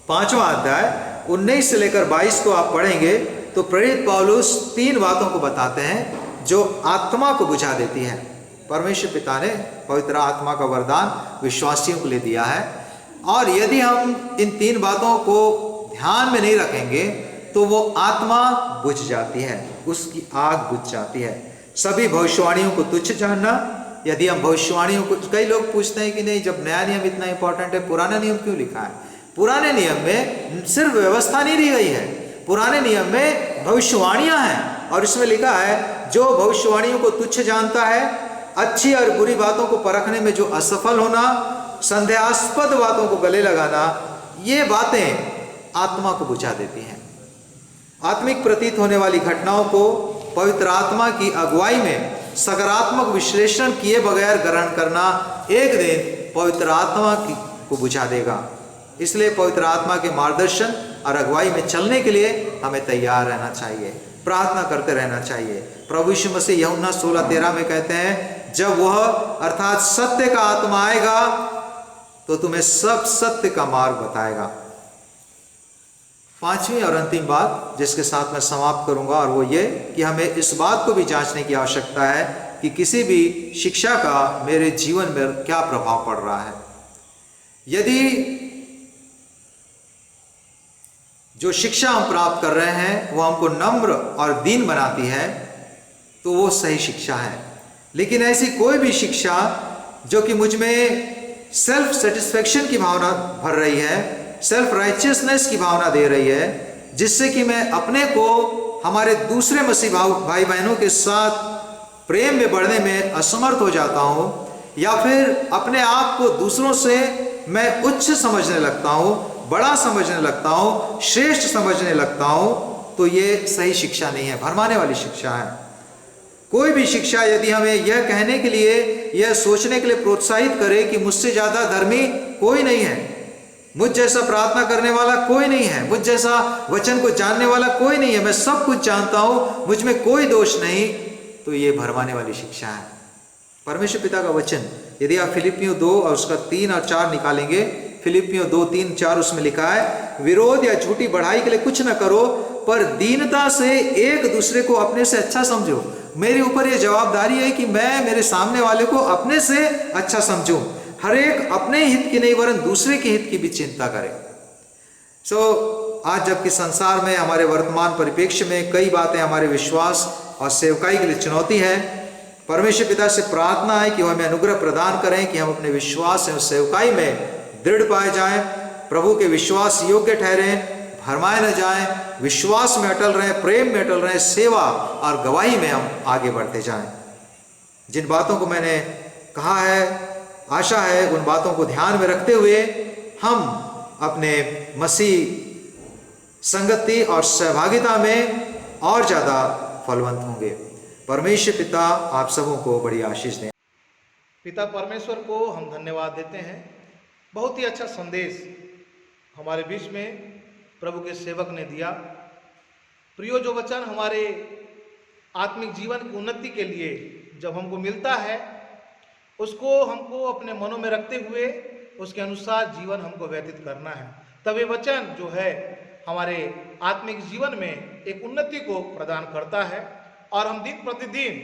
5वां अध्याय 19 से लेकर 22 को आप पढ़ेंगे तो प्रेरित पौलुस 3 बातों को बताते हैं जो आत्मा को बुझा देती है। परमेश्वर पिता ने पवित्र आत्मा का वरदान विश्वासियों को ले दिया है और यदि हम इन 3 बातों को ध्यान में नहीं रखेंगे तो वो आत्मा बुझ जाती है, उसकी आग बुझ जाती है। सभी भविष्यवाणियों को तुच्छ जानना। यदि हम भविष्यवाणियों को, कई लोग पूछते हैं कि नहीं, जब नया नियम इतना इंपॉर्टेंट है पुराना नियम क्यों लिखा है? पुराने नियम में सिर्फ व्यवस्था नहीं दी गई है, पुराने नियम में भविष्यवाणियां हैं और इसमें लिखा है जो भविष्यवाणियों को तुच्छ जानता है, अच्छी और बुरी बातों को परखने में जो असफल होना, संदेहास्पद बातों को गले लगाना, ये बातें आत्मा को बुझा देती हैं। आत्मिक प्रतीत होने वाली घटनाओं को पवित्र आत्मा की अगुवाई में सकारात्मक विश्लेषण किए बगैर ग्रहण करना एक दिन पवित्र आत्मा को बुझा देगा। इसलिए पवित्र आत्मा के मार्गदर्शन और अगुवाई में चलने के लिए हमें तैयार रहना चाहिए, प्रार्थना करते रहना चाहिए। प्रभु यीशु मसीह यूहन्ना 16:13 में कहते हैं, जब वह अर्थात सत्य का आत्मा आएगा तो तुम्हें सब सत्य का मार्ग बताएगा। 5वीं और अंतिम बात जिसके साथ मैं समाप्त करूंगा और वो ये कि हमें इस बात को भी जांचने की आवश्यकता है कि किसी भी शिक्षा का मेरे जीवन में क्या प्रभाव पड़ रहा है। यदि जो शिक्षा हम प्राप्त कर रहे हैं वो हमको नम्र और दीन बनाती है तो वो सही शिक्षा है। लेकिन ऐसी कोई भी शिक्षा जो कि मुझ में सेल्फ सेटिस्फेक्शन की भावना भर रही है, सेल्फ राइचियसनेस की भावना दे रही है, जिससे कि मैं अपने को हमारे दूसरे मसीह भाई बहनों के साथ प्रेम में बढ़ने में असमर्थ हो जाता हूँ या फिर अपने आप को दूसरों से मैं उच्च समझने लगता हूँ, बड़ा समझने लगता हूँ, श्रेष्ठ समझने लगता हूँ, तो ये सही शिक्षा नहीं है, भरमाने वाली शिक्षा है। कोई भी शिक्षा यदि हमें यह कहने के लिए, यह सोचने के लिए प्रोत्साहित करे कि मुझसे ज़्यादा धर्मी कोई नहीं है, मुझ जैसा प्रार्थना करने वाला कोई नहीं है, मुझ जैसा वचन को जानने वाला कोई नहीं है, मैं सब कुछ जानता हूँ, मुझ में कोई दोष नहीं, तो ये भरमाने वाली शिक्षा है। परमेश्वर पिता का वचन यदि आप फिलिपियों 2 और उसका 3 और 4 निकालेंगे, फिलिपियों 2, 3, 4 उसमें लिखा है, विरोध या झूठी बढ़ाई के लिए कुछ न करो पर दीनता से एक दूसरे को अपने से अच्छा समझो। मेरे ऊपर यह जवाबदारी है कि मैं मेरे सामने वाले को अपने से अच्छा समझूं। हर एक अपने हित की नहीं वरन दूसरे के हित की भी चिंता करे। आज जबकि संसार में हमारे वर्तमान परिप्रेक्ष्य में कई बातें हमारे विश्वास और सेवकाई के लिए चुनौती है, परमेश्वर पिता से प्रार्थना है कि वह हमें अनुग्रह प्रदान करें कि हम अपने विश्वास और सेवकाई में दृढ़ पाए जाएं, प्रभु के विश्वास योग्य ठहरें, भरमाए न जाएं, विश्वास में अटल रहें, प्रेम में अटल रहें, सेवा और गवाही में हम आगे बढ़ते जाएं। जिन बातों को मैंने कहा है आशा है उन बातों को ध्यान में रखते हुए हम अपने मसीह संगति और सहभागिता में और ज़्यादा फलवंत होंगे। परमेश्वर पिता आप सबों को बड़ी आशीष दें। पिता परमेश्वर को हम धन्यवाद देते हैं। बहुत ही अच्छा संदेश हमारे बीच में प्रभु के सेवक ने दिया। प्रियो, जो वचन हमारे आत्मिक जीवन की उन्नति के लिए जब हमको मिलता है, उसको हमको अपने मनों में रखते हुए उसके अनुसार जीवन हमको व्यतीत करना है। तब ये वचन जो है हमारे आत्मिक जीवन में एक उन्नति को प्रदान करता है और हम दिन प्रतिदिन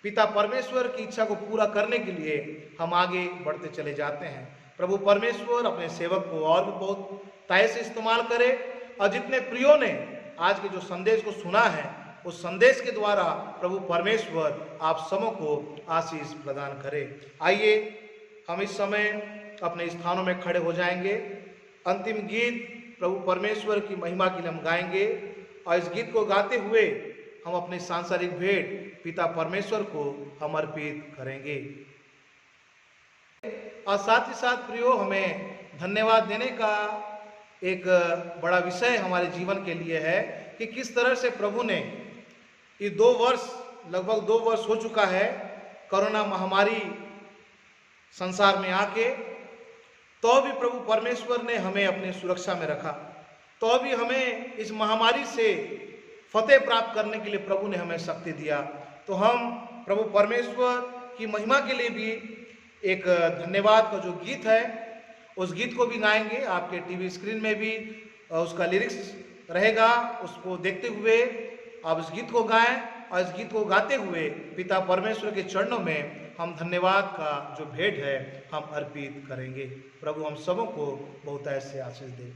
पिता परमेश्वर की इच्छा को पूरा करने के लिए हम आगे बढ़ते चले जाते हैं। प्रभु परमेश्वर अपने सेवक को और भी बहुत ताय से इस्तेमाल करे और जितने प्रियो ने आज के जो संदेश को सुना है, उस संदेश के द्वारा प्रभु परमेश्वर आप सबों को आशीष प्रदान करे। आइए हम इस समय अपने स्थानों में खड़े हो जाएंगे। अंतिम गीत प्रभु परमेश्वर की महिमा के लिए हम गाएंगे और इस गीत को गाते हुए हम अपनी सांसारिक भेंट पिता परमेश्वर को हम अर्पित करेंगे। और साथ ही साथ प्रियो, हमें धन्यवाद देने का एक बड़ा विषय हमारे जीवन के लिए है कि किस तरह से प्रभु ने ये 2 वर्ष, लगभग 2 वर्ष हो चुका है कोरोना महामारी संसार में आके, तो भी प्रभु परमेश्वर ने हमें अपने सुरक्षा में रखा। तो भी हमें इस महामारी से फतेह प्राप्त करने के लिए प्रभु ने हमें शक्ति दिया। तो हम प्रभु परमेश्वर की महिमा के लिए भी एक धन्यवाद का जो गीत है, उस गीत को भी गाएंगे। आपके टीवी स्क्रीन में भी उसका लिरिक्स रहेगा, उसको देखते हुए आप इस गीत को गाएं और इस गीत को गाते हुए पिता परमेश्वर के चरणों में हम धन्यवाद का जो भेंट है हम अर्पित करेंगे। प्रभु हम सबों को बहुत ऐसे आशीष दे।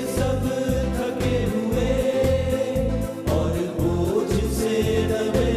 सब थके हुए और बोझ से दबे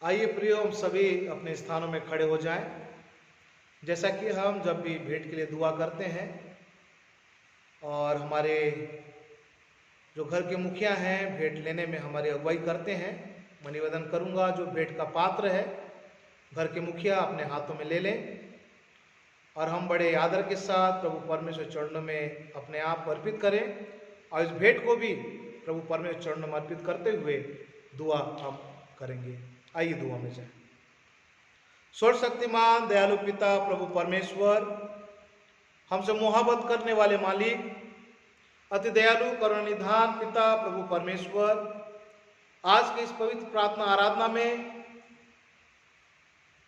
आइए प्रियो, हम सभी अपने स्थानों में खड़े हो जाएं। जैसा कि हम जब भी भेंट के लिए दुआ करते हैं और हमारे जो घर के मुखिया हैं भेंट लेने में हमारी अगुवाई करते हैं, मैं निवेदन करूंगा जो भेंट का पात्र है घर के मुखिया अपने हाथों में ले लें और हम बड़े आदर के साथ प्रभु परमेश्वर चरणों में अपने आप को अर्पित करें और इस भेंट को भी प्रभु परमेश्वर चरणों में अर्पित करते हुए दुआ हम करेंगे। आइए दुआ में जाएं। सर्व शक्तिमान दयालु पिता प्रभु परमेश्वर, हमसे मोहब्बत करने वाले मालिक, अति दयालु करुणानिधान पिता प्रभु परमेश्वर, आज के इस पवित्र प्रार्थना आराधना में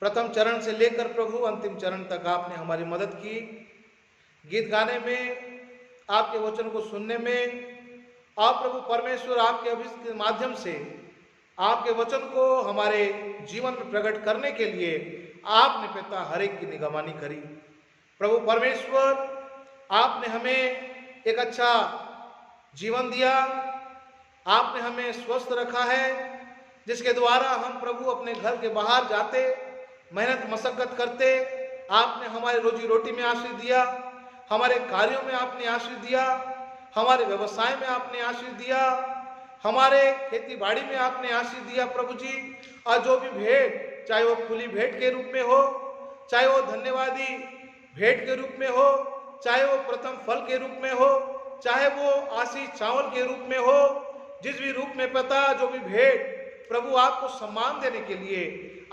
प्रथम चरण से लेकर प्रभु अंतिम चरण तक आपने हमारी मदद की। गीत गाने में, आपके वचन को सुनने में, आप प्रभु परमेश्वर आपके अभिषेक के माध्यम से आपके वचन को हमारे जीवन में प्रकट करने के लिए आपने पिता हर एक की निगरानी करी। प्रभु परमेश्वर, आपने हमें एक अच्छा जीवन दिया, आपने हमें स्वस्थ रखा है, जिसके द्वारा हम प्रभु अपने घर के बाहर जाते, मेहनत मशक्कत करते, आपने हमारे रोजी रोटी में आशीष दिया, हमारे कार्यों में आपने आशीष दिया, हमारे व्यवसाय में आपने आशीष दिया, हमारे खेती बाड़ी में आपने आशीष दिया प्रभु जी। और जो भी भेंट, चाहे वो खुली भेंट के रूप में हो, चाहे वो धन्यवादी भेंट के रूप में हो, चाहे वो प्रथम फल के रूप में हो, चाहे वो आशीष चावल के रूप में हो, जिस भी रूप में पिता जो भी भेंट प्रभु आपको सम्मान देने के लिए,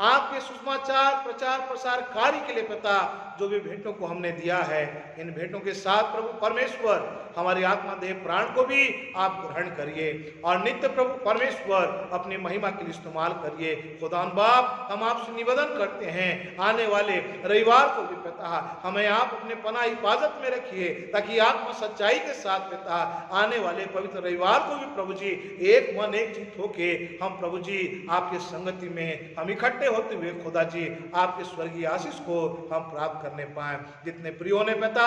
आपके सुसमाचार प्रचार प्रसार कार्य के लिए पिता जो भी भेंटों को हमने दिया है, इन भेंटों के साथ प्रभु परमेश्वर हमारी आत्मा देह प्राण को भी आप ग्रहण करिए और नित्य प्रभु परमेश्वर अपनी महिमा के लिए इस्तेमाल करिए। खुदान बाप, हम आपसे निवेदन करते हैं, आने वाले रविवार को भी पिता हमें आप अपने पनाह हिफाजत में रखिए, ताकि आत्मा सच्चाई के साथ पिता आने वाले पवित्र रविवार को भी प्रभु जी एक मन एक चित्त होके हम प्रभु जी आपके संगति में हम इकट्ठे होते हुए खुदा जी आपके स्वर्गीय आशीष को हम प्राप्त करने पाए। जितने प्रियों ने पिता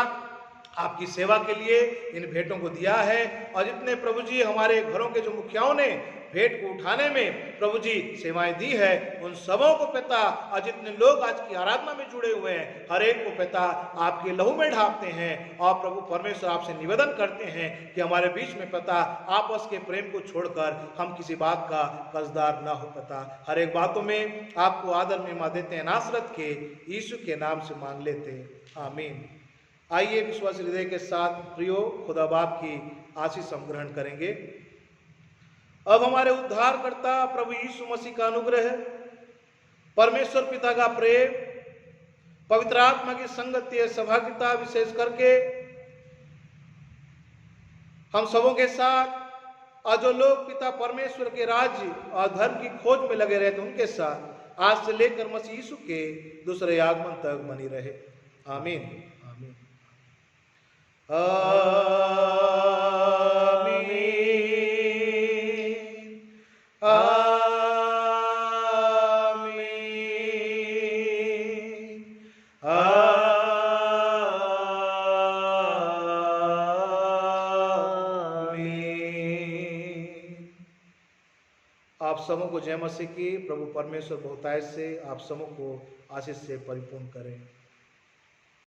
आपकी सेवा के लिए इन भेंटों को दिया है और जितने प्रभु जी हमारे घरों के जो मुखियाओं ने भेंट को उठाने में प्रभु जी सेवाएं दी है, उन सबों को पिता और जितने लोग आज की आराधना में जुड़े हुए हैं, हर एक को पिता आपके लहू में ढापते हैं और प्रभु परमेश्वर आपसे निवेदन करते हैं कि हमारे बीच में पिता आपस के प्रेम को छोड़कर हम किसी बात का कर्जदार ना हो पिता। हर एक बातों में आपको आदर महिमा देते हैं, नासरत के यीशु के नाम से मांग लेते हैं, आमीन। आइए विश्वास हृदय के साथ प्रियो खुदा बाप की आशीष हम ग्रहण करेंगे। अब हमारे उद्धारकर्ता प्रभु यीशु मसीह का अनुग्रह, परमेश्वर पिता का प्रेम, पवित्र आत्मा की संगति, सहभागिता विशेष करके हम सबों के साथ और जो लोग पिता परमेश्वर के राज्य और धर्म की खोज में लगे रहते उनके साथ आज से लेकर मसीह यीशु के दूसरे आगमन तक बनी रहे, आमीन आमीन आमीन आप सबों को जय मसीह की। प्रभु परमेश्वर बहुतायत से आप सबों को आशीष से परिपूर्ण करें।